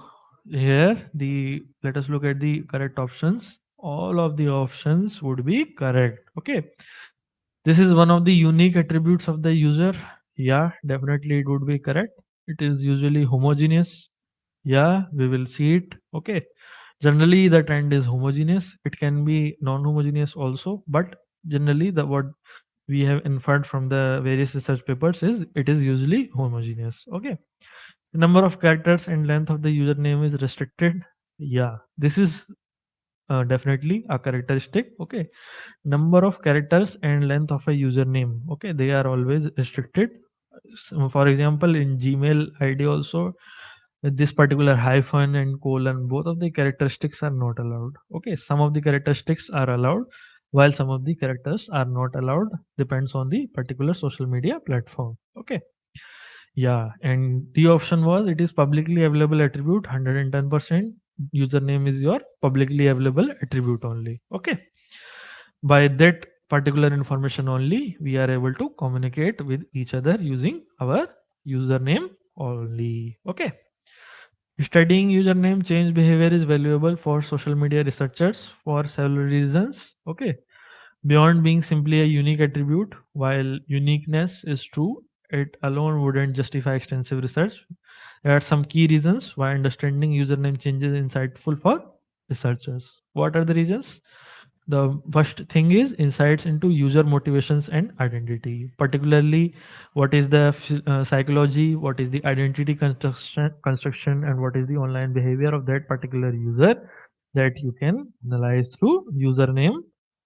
here the let us look at the correct options. All of the options would be correct. Okay. This is one of the unique attributes of the user. Yeah, definitely it would be correct. It is usually homogeneous. Yeah, we will see it. Okay. Generally, the trend is homogeneous. It can be non-homogeneous also, but generally, the what we have inferred from the various research papers is it is usually homogeneous. Okay. The number of characters and length of the username is restricted. Yeah, this is definitely a characteristic. Okay, number of characters and length of a username, okay, they are always restricted. So for example, in Gmail ID also, this particular hyphen and colon, both of the characteristics are not allowed. Okay, some of the characteristics are allowed while some of the characters are not allowed, depends on the particular social media platform. Okay, yeah, and the option was it is publicly available attribute 110%. Username is your publicly available attribute only. Okay, by that particular information only, we are able to communicate with each other using our username only. Okay. Studying username change behavior is valuable for social media researchers for several reasons. Okay. Beyond being simply a unique attribute, while uniqueness is true, it alone wouldn't justify extensive research. There are some key reasons why understanding username changes is insightful for researchers. What are the reasons? The first thing is insights into user motivations and identity, particularly what is the psychology, what is the identity construction, and what is the online behavior of that particular user that you can analyze through username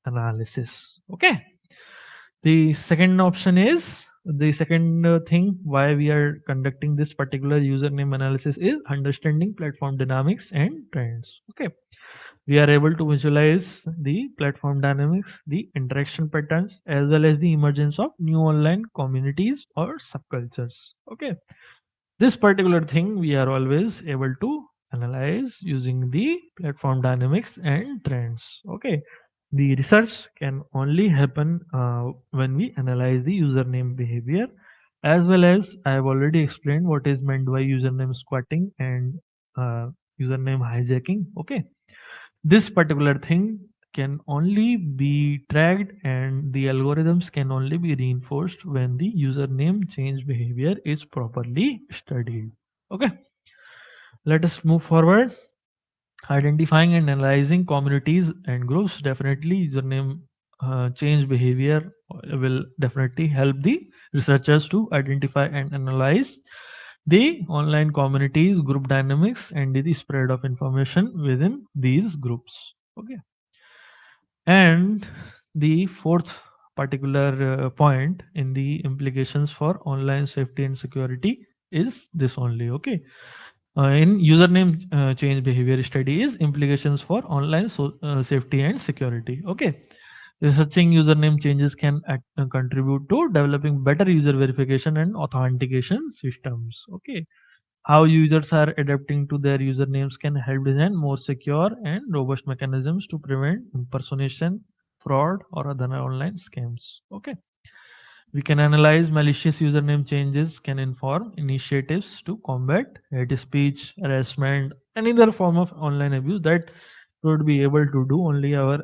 analysis. Okay. The second option is the second thing why we are conducting this particular username analysis is understanding platform dynamics and trends. Okay, we are able to visualize the platform dynamics, the interaction patterns, as well as the emergence of new online communities or subcultures. Okay, this particular thing we are always able to analyze using the platform dynamics and trends. Okay, the research can only happen when we analyze the username behavior, as well as I have already explained what is meant by username squatting and uh, username hijacking. Okay, this particular thing can only be tracked and the algorithms can only be reinforced when the username change behavior is properly studied. Okay, let us move forward. Identifying and analyzing communities and groups, definitely username change behavior will definitely help the researchers to identify and analyze the online communities, group dynamics, and the spread of information within these groups. Okay, and the fourth particular point in the implications for online safety and security is this only. Okay, in username change behavior study is implications for online safety and security. Okay, researching username changes can contribute to developing better user verification and authentication systems. Okay, how users are adapting to their usernames can help design more secure and robust mechanisms to prevent impersonation, fraud, or other online scams. Okay, we can analyze malicious username changes, can inform initiatives to combat hate speech, harassment, any other form of online abuse that would be able to do only our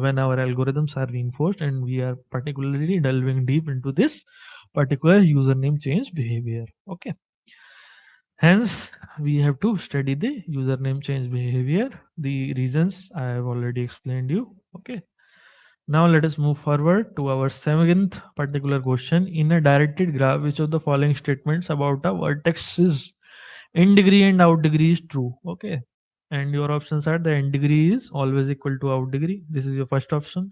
when our algorithms are reinforced and we are particularly delving deep into this particular username change behavior. Okay, hence we have to study the username change behavior. The reasons I have already explained you. Okay, now let us move forward to our seventh particular question. In a directed graph, which of the following statements about a vertex is in degree and out degree is true? Okay. And your options are the in degree is always equal to out degree. This is your first option.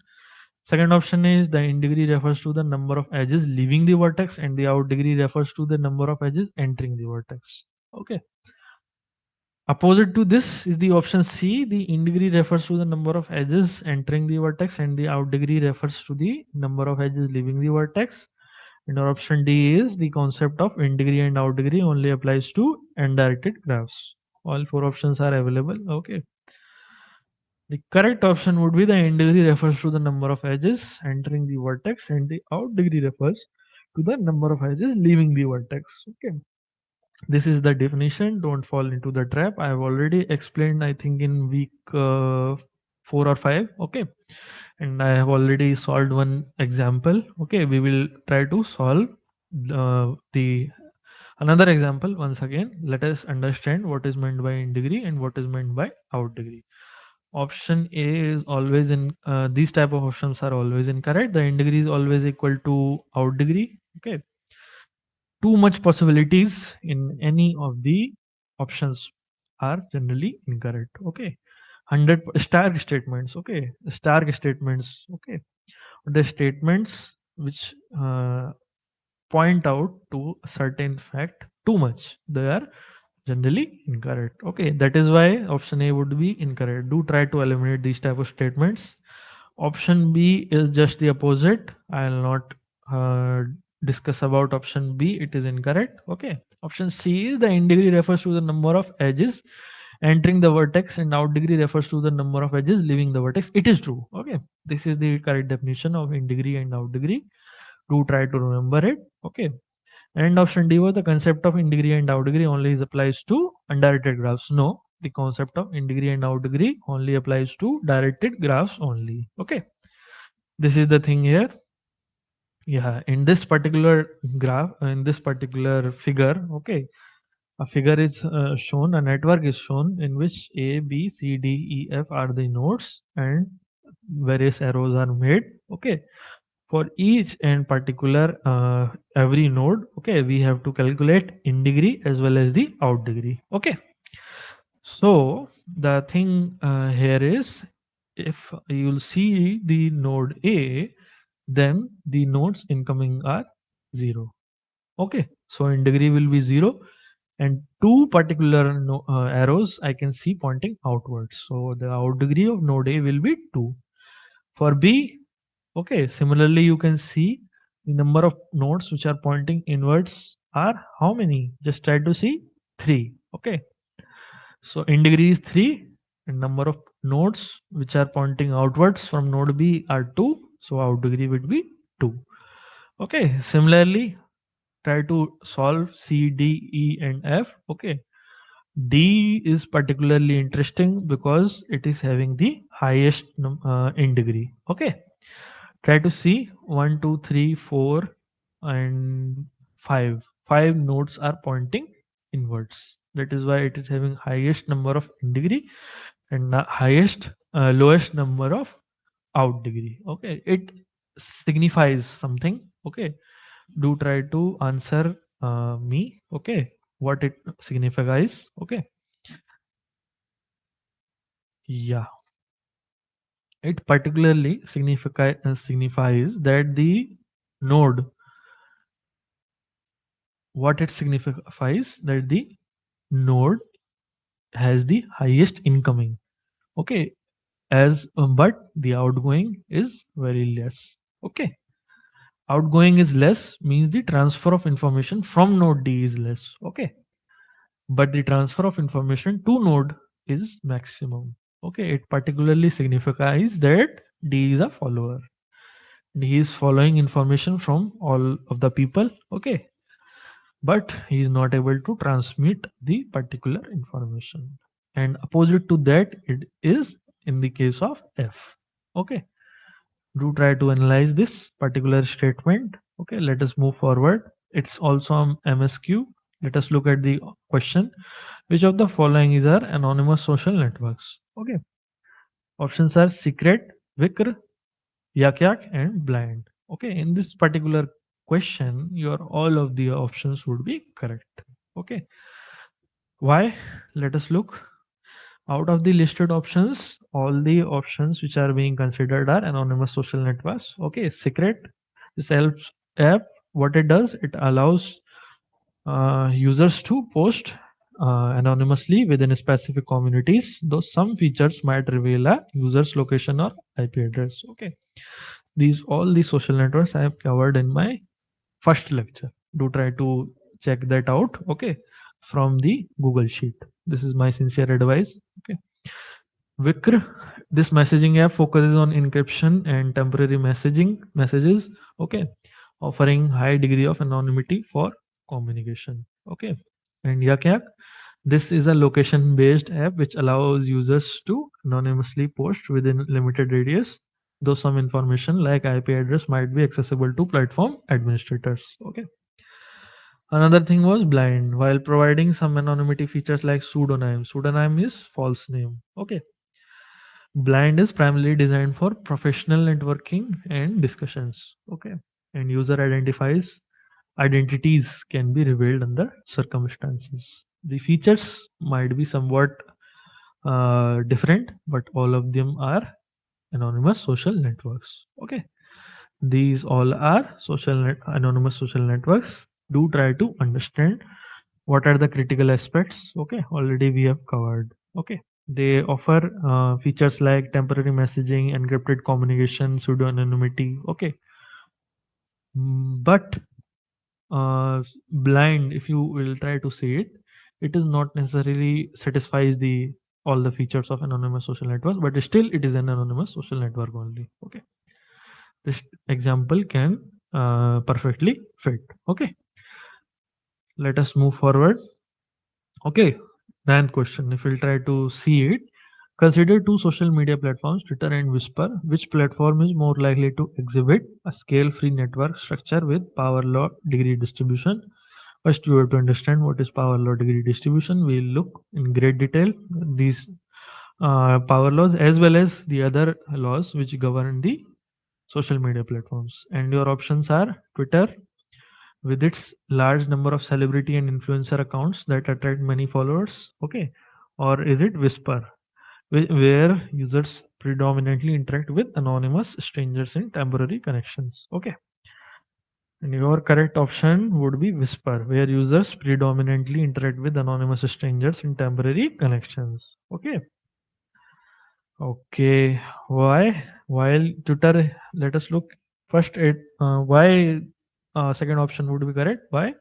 Second option is the in degree refers to the number of edges leaving the vertex and the out degree refers to the number of edges entering the vertex. Okay. Opposite to this is the option C. The in degree refers to the number of edges entering the vertex, and the out degree refers to the number of edges leaving the vertex. And our option D is the concept of in degree and out degree only applies to undirected graphs. All four options are available. Okay. The correct option would be the in degree refers to the number of edges entering the vertex, and the out degree refers to the number of edges leaving the vertex. Okay. This is the definition. Don't fall into the trap. I have already explained, I think, in week 4 or 5. Okay. and I have already solved one example. Okay, we will try to solve the another example once again. Let us understand what is meant by in degree and what is meant by out degree. Option A is always in these type of options are always incorrect. The in degree is always equal to out degree. Okay, too much possibilities in any of the options are generally incorrect. Okay, 100 stark statements. Okay, stark statements. Okay, the statements which point out to a certain fact too much, they are generally incorrect. Okay, that is why option A would be incorrect. Do try to eliminate these type of statements. Option B is just the opposite. I'll not discuss about option B. It is incorrect. Okay. Option C is the in degree refers to the number of edges entering the vertex, and out degree refers to the number of edges leaving the vertex. It is true. Okay. This is the correct definition of in degree and out degree. Do try to remember it. Okay. And option D was the concept of in degree and out degree only applies to undirected graphs. No, the concept of in degree and out degree only applies to directed graphs only. Okay. This is the thing here. Yeah, in this particular graph, in this particular figure, okay, a figure is shown, a network is shown in which A, B, C, D, E, F are the nodes and various arrows are made. Okay, for each and particular every node, okay, we have to calculate in degree as well as the out degree. Okay, so the thing here is, if you'll see the node A, then the nodes incoming are 0. Okay, so in degree will be 0, and two particular arrows I can see pointing outwards. So the out degree of node A will be 2. For B, okay, similarly you can see the number of nodes which are pointing inwards are how many? Just try to see 3. Okay, so in degree is 3, and number of nodes which are pointing outwards from node B are 2. So out degree would be 2. Okay, similarly, try to solve C, D, E, and F. Okay, D is particularly interesting because it is having the highest in degree. Okay, try to see 1, 2, 3, 4, and 5. 5 nodes are pointing inwards. That is why it is having highest number of in degree and highest lowest number of out degree. Okay, it signifies something. Okay, do try to answer me. Okay, what it signifies. Okay, yeah, it particularly signifies that the node, what it signifies that the node has the highest incoming. Okay, as but the outgoing is very less. Okay, outgoing is less means the transfer of information from node D is less. Okay, but the transfer of information to node is maximum. Okay, it particularly signifies that D is a follower. He is following information from all of the people. Okay, but he is not able to transmit the particular information. And opposite to that, it is in the case of F. Okay, do try to analyze this particular statement. Okay, let us move forward. It's also MSQ. Let us look at the question. Which of the following is our anonymous social networks? Okay, options are secret, Vikr, Yak Yak, and blind. Okay, in this particular question, your all of the options would be correct. Okay, why? Let us look. Out of the listed options, all the options which are being considered are anonymous social networks. Okay, secret. This helps app. What it does, it allows users to post anonymously within specific communities, though some features might reveal a user's location or IP address. Okay, these all the social networks I have covered in my first lecture. Do try to check that out. Okay, from the Google Sheet. This is my sincere advice. Okay, Vikr, this messaging app focuses on encryption and temporary messages. Okay, offering high degree of anonymity for communication. Okay, and Yak Yak, this is a location based app which allows users to anonymously post within limited radius. though some information like IP address might be accessible to platform administrators. Okay. Another thing was blind, while providing some anonymity features like pseudonym. Pseudonym is false name. Okay. Blind is primarily designed for professional networking and discussions. Okay. And user identifies identities can be revealed under circumstances. The features might be somewhat different, but all of them are anonymous social networks. Okay. These all are anonymous social networks. Do try to understand what are the critical aspects. Okay. Already we have covered. Okay. They offer features like temporary messaging, encrypted communication, pseudo anonymity. Okay. But blind, if you will try to see it, it is not necessarily satisfies the all the features of anonymous social networks, but still it is an anonymous social network only. Okay. This example can perfectly fit. Okay. Let us move forward. Okay. Ninth question. If we'll try to see it, consider two social media platforms, Twitter and Whisper. Which platform is more likely to exhibit a scale-free network structure with power law degree distribution? First, we have to understand what is power law degree distribution. We'll look in great detail these power laws as well as the other laws which govern the social media platforms. And your options are Twitter, with its large number of celebrity and influencer accounts that attract many followers. Okay. Or is it Whisper, where users predominantly interact with anonymous strangers in temporary connections? Okay. And your correct option would be Whisper, where users predominantly interact with anonymous strangers in temporary connections. Okay. Okay. Why? While Twitter, let us look first at why second option would be correct. Why?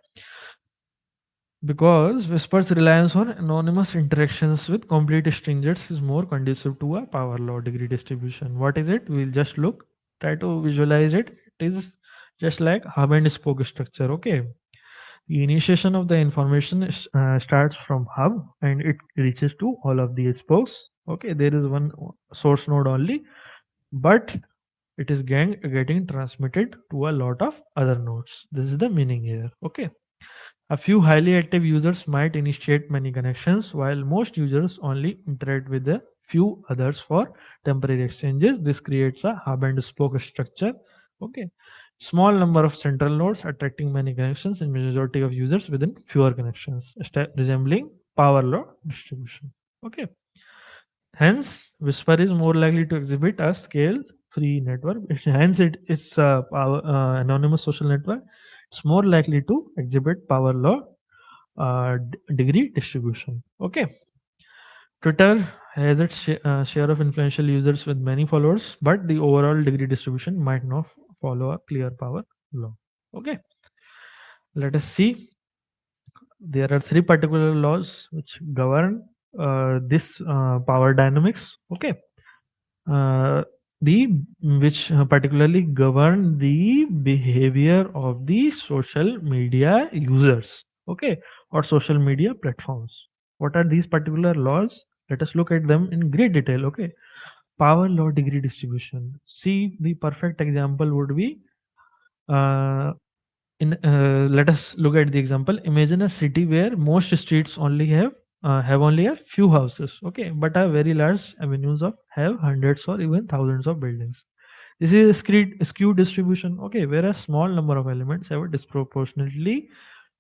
Because Whisper's reliance on anonymous interactions with complete strangers is more conducive to a power law degree distribution. What is it? We'll just look, try to visualize it. It is just like hub and spoke structure. Okay. The initiation of the information starts from hub and it reaches to all of the spokes. Okay, there is one source node only, but it is getting transmitted to a lot of other nodes. This is the meaning here. Okay. A few highly active users might initiate many connections, while most users only interact with a few others for temporary exchanges. This creates a hub and spoke structure. Okay. Small number of central nodes attracting many connections and majority of users within fewer connections, resembling power law distribution. Okay. Hence, Whisper is more likely to exhibit a scale-free network. Hence, it's a anonymous social network. It's more likely to exhibit power law degree distribution. Okay. Twitter has its share of influential users with many followers, but the overall degree distribution might not follow a clear power law. Okay. Let us see. There are three particular laws which govern this power dynamics. Okay. uh, the which particularly govern the behavior of the social media users, okay, or social media platforms. What are these particular laws? Let us look at them in great detail. Okay. Power law degree distribution. See, the perfect example would be uh, in let us look at the example. Imagine a city where most streets only have only a few houses, okay, but a very large avenues of have hundreds or even thousands of buildings. This is a skewed distribution, okay, where a small number of elements have a disproportionately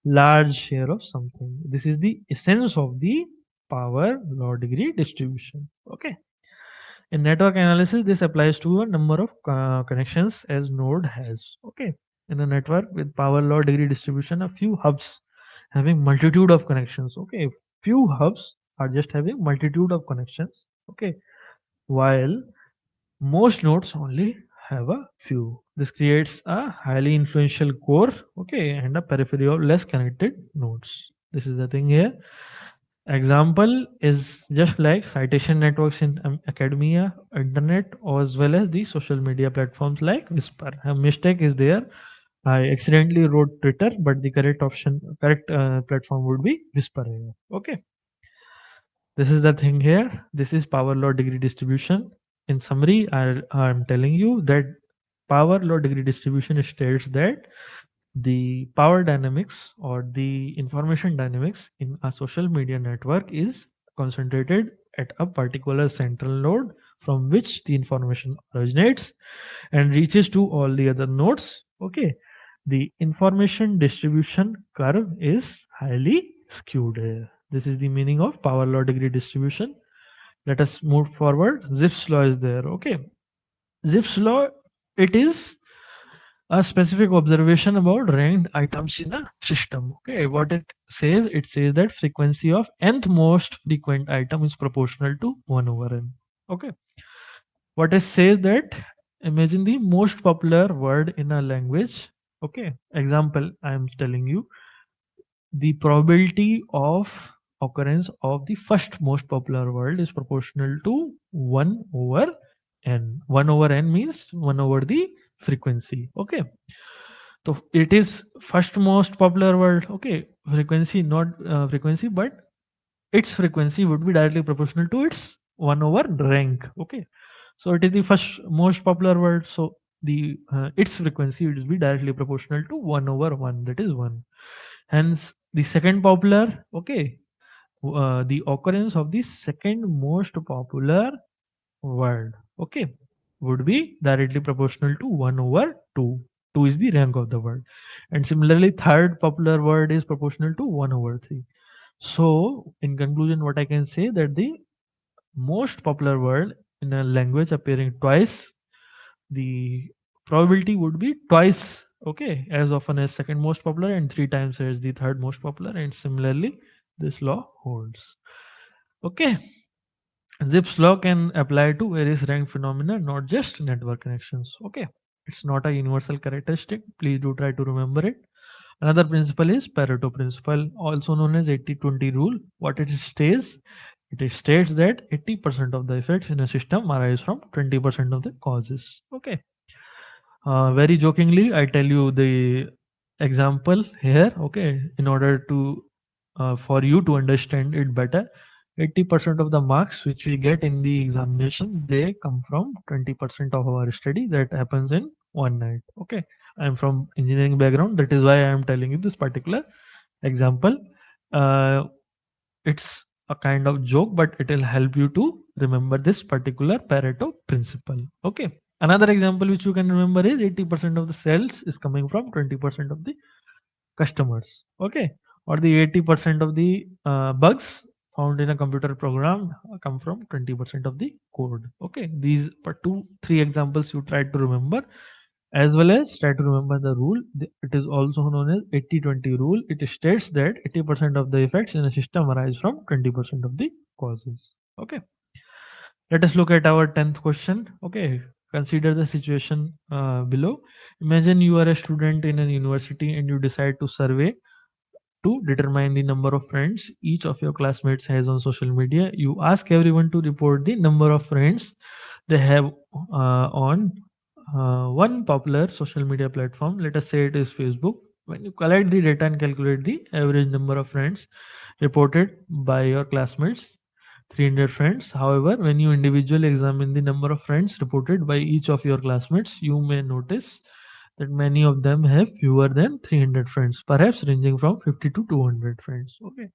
large share of something. This is the essence of the power law degree distribution. Okay. In network analysis, this applies to a number of connections as node has. Okay. In a network with power law degree distribution, a few hubs having multitude of connections. Okay. Few hubs are just having multitude of connections. Okay. While most nodes only have a few. This creates a highly influential core, okay, and a periphery of less connected nodes. This is the thing here. Example is just like citation networks in academia, internet, as well as the social media platforms like Whisper. A mistake is there. I accidentally wrote Twitter, but the correct platform would be Whisper here. Okay, this is the thing here. This is power law degree distribution. in summary, I'm telling you that power law degree distribution states that the power dynamics or the information dynamics in a social media network is concentrated at a particular central node from which the information originates and reaches to all the other nodes. Okay, the information distribution curve is highly skewed here. This is the meaning of power law degree distribution. Let us move forward. Zipf's law is there. Okay, Zipf's law, it is a specific observation about ranked items in a system. Okay, what it says that frequency of nth most frequent item is proportional to 1 over n. Okay, what it says that imagine the most popular word in a language. Okay, example I am telling you, the probability of occurrence of the first most popular word is proportional to 1 over n. 1 over n means 1 over the frequency. Okay, so it is first most popular word. Okay, frequency, not frequency, but its frequency would be directly proportional to its 1 over rank. Okay, so it is the first most popular word, so the its frequency will be directly proportional to 1 over 1, that is 1. Hence the second popular, okay, the occurrence of the second most popular word, okay, would be directly proportional to 1 over 2. 2 is the rank of the word. And similarly, third popular word is proportional to 1 over 3. So, in conclusion, what I can say that the most popular word in a language appearing twice, the probability would be twice, okay, as often as second most popular and three times as the third most popular. And similarly, this law holds. Okay, Zipf's law can apply to various rank phenomena, not just network connections. Okay, it's not a universal characteristic. Please do try to remember it. Another principle is Pareto principle, also known as 80-20 rule. What it states? It states that 80% of the effects in a system arise from 20% of the causes. Okay. Very jokingly, I tell you the example here. Okay, in order to for you to understand it better, 80% of the marks which we get in the examination, they come from 20% of our study that happens in one night. Okay, I'm from engineering background, that is why I am telling you this particular example. Uh, it's a kind of joke, but it will help you to remember this particular Pareto principle. Okay. Another example which you can remember is 80% of the sales is coming from 20% of the customers. Okay. Or the 80% of the bugs found in a computer program come from 20% of the code. Okay. These are two, three examples you try to remember, as well as try to remember the rule. It is also known as 80-20 rule. It states that 80% of the effects in a system arise from 20% of the causes. Okay. Let us look at our 10th question. Okay. Consider the situation below. Imagine you are a student in a university and you decide to survey to determine the number of friends each of your classmates has on social media. You ask everyone to report the number of friends they have on one popular social media platform. Let us say it is Facebook. When you collect the data and calculate the average number of friends reported by your classmates, 300 friends. However, when you individually examine the number of friends reported by each of your classmates, you may notice that many of them have fewer than 300 friends, perhaps ranging from 50 to 200 friends. Okay.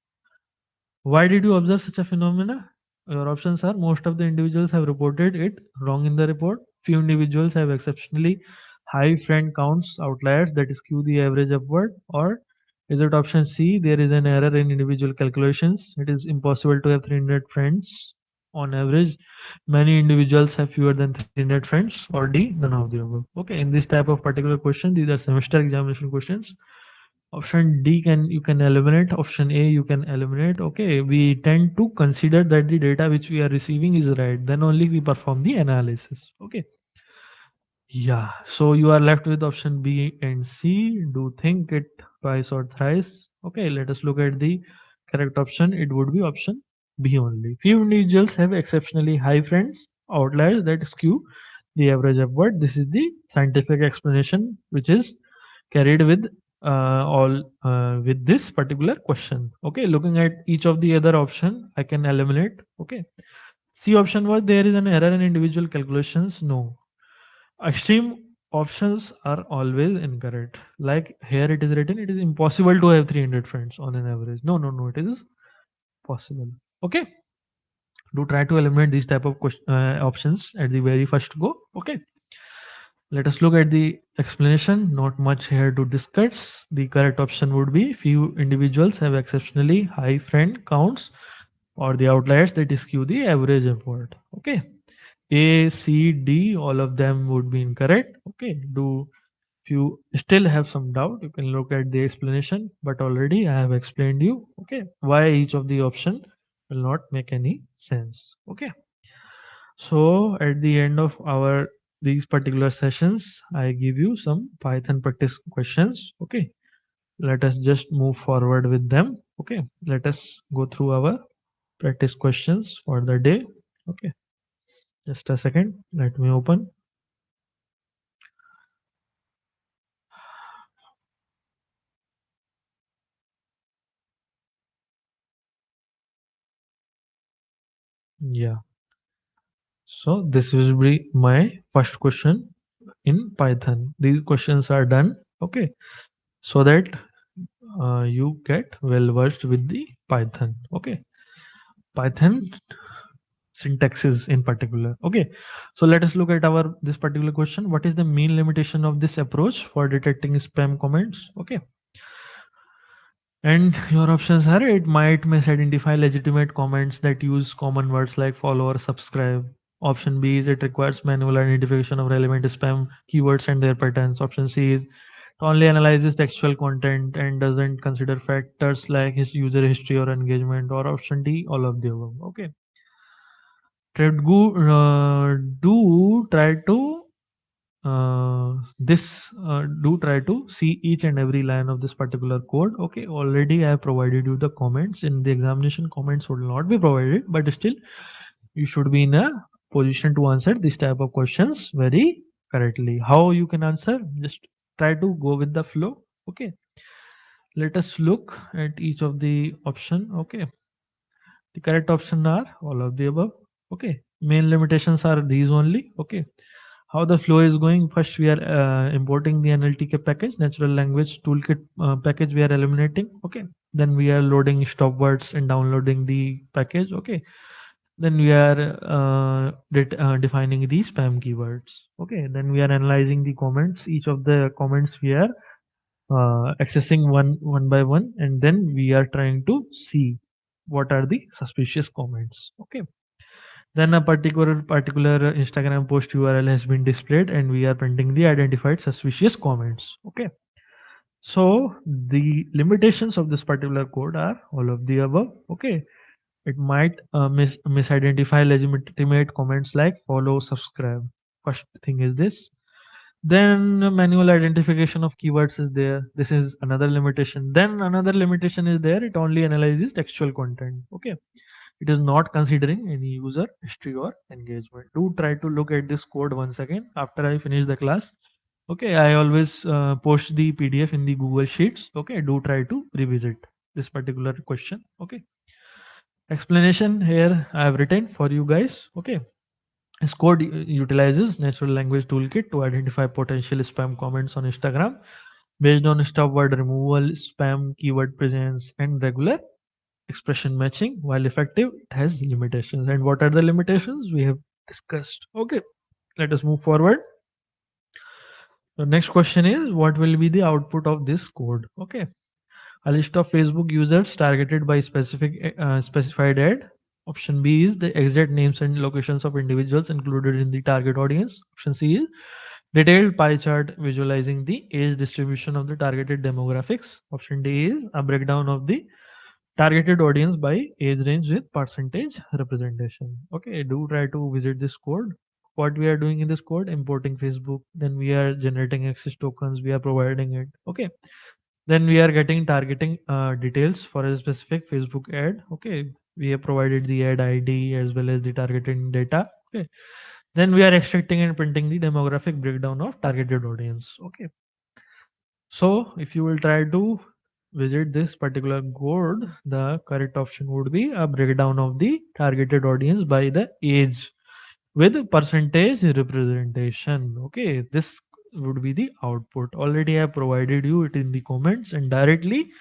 Why did you observe such a phenomena? Your options are: most of the individuals have reported it wrong in the report. Few individuals have exceptionally high friend counts, outliers that skew the average upward. Or is it option C? There is an error in individual calculations. It is impossible to have 300 friends on average. Many individuals have fewer than 300 friends. Or D, none of the above. Okay, in this type of particular question, these are semester examination questions. Option D you can eliminate. Option A you can eliminate. Okay, we tend to consider that the data which we are receiving is right. Then only we perform the analysis. Okay. Yeah. So you are left with option B and C. Do think it twice or thrice. Okay. Let us look at the correct option. It would be option B only. Few individuals have exceptionally high friends, outliers that skew the average upward. This is the scientific explanation which is carried with all with this particular question. Okay, looking at each of the other option, I can eliminate. Okay, C option was there is an error in individual calculations. No. Extreme options are always incorrect. Like here it is written, it is impossible to have 300 friends on an average. No, no, no, it is possible. Okay. Do try to eliminate these type of options at the very first go. Okay. Let us look at the explanation. Not much here to discuss. The correct option would be few individuals have exceptionally high friend counts or the outliers that skew the average effort. Okay. A, C, D, all of them would be incorrect. Okay. Do if you still have some doubt, you can look at the explanation, but already I have explained you, okay, why each of the option will not make any sense. Okay. So at the end of our these particular sessions, I give you some Python practice questions. Okay. Let us just move forward with them. Okay. Let us go through our practice questions for the day. Okay. Just a second. Let me open. Yeah. So this will be my first question in Python. These questions are done. Okay. So that you get well versed with the Python. Okay. Python syntaxes in particular. Okay. So let us look at our this particular question. What is the mean limitation of this approach for detecting spam comments? Okay. And your options are it might misidentify legitimate comments that use common words like follow or subscribe. Option B is it requires manual identification of relevant spam keywords and their patterns. Option C is it only analyzes textual content and doesn't consider factors like his user history or engagement. Or option D, all of the above. Okay. Do try to this do try to see each and every line of this particular code. Okay, already I have provided you the comments. In the examination, comments will not be provided, but still you should be in a position to answer this type of questions very correctly. How you can answer? Just try to go with the flow. Okay, let us look at each of the option. Okay, the correct option are all of the above. Okay, main limitations are these only. Okay, how the flow is going. First we are importing the NLTK package, natural language toolkit package we are eliminating. Okay, then we are loading stop words and downloading the package. Okay, then we are defining the spam keywords. Okay, then we are analyzing the comments. Each of the comments we are accessing one by one, and then we are trying to see what are the suspicious comments. Okay, then a particular Instagram post URL has been displayed and we are printing the identified suspicious comments. Okay. So the limitations of this particular code are all of the above. Okay. It might misidentify legitimate comments like follow, subscribe. First thing is this. Then manual identification of keywords is there. This is another limitation. Then another limitation is there. It only analyzes textual content. Okay, it is not considering any user history or engagement. Do try to look at this code once again after I finish the class. Okay, I always post the PDF in the Google Sheets. Okay, do try to revisit this particular question. Okay, explanation here I have written for you guys. Okay, this code utilizes natural language toolkit to identify potential spam comments on Instagram based on stop word removal, spam keyword presence, and regular expression matching. While effective, it has limitations. And what are the limitations we have discussed? Okay, let us move forward. The next question is what will be the output of this code? Okay, a list of Facebook users targeted by specified ad. Option B is the exact names and locations of individuals included in the target audience. Option C is detailed pie chart visualizing the age distribution of the targeted demographics. Option D is a breakdown of the targeted audience by age range with percentage representation. Okay, do try to visit this code. What we are doing in this code, importing Facebook, then we are generating access tokens, we are providing it. Okay, then we are getting targeting details for a specific Facebook ad. Okay, we have provided the ad ID as well as the targeting data. Okay, then we are extracting and printing the demographic breakdown of targeted audience. Okay, so if you will try to visit this particular code, the correct option would be a breakdown of the targeted audience by the age with percentage representation. Okay, this would be the output. Already I provided you it in the comments, and directly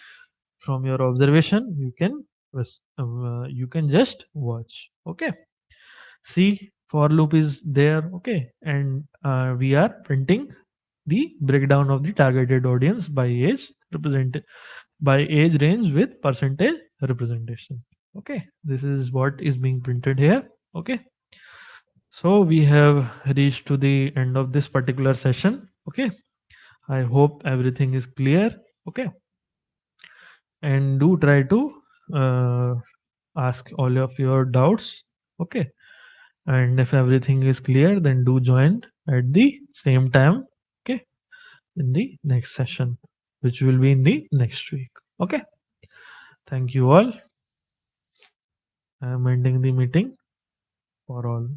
from your observation you can just watch. Okay, see, for loop is there. Okay, and we are printing the breakdown of the targeted audience by age represent by age range with percentage representation. Okay, this is what is being printed here. Okay, so we have reached to the end of this particular session. Okay, I hope everything is clear. Okay, and do try to uh, ask all of your doubts. Okay, and if everything is clear, then do join at the same time. Okay, in the next session, which will be in the next week. Okay, thank you all. I am ending the meeting for all.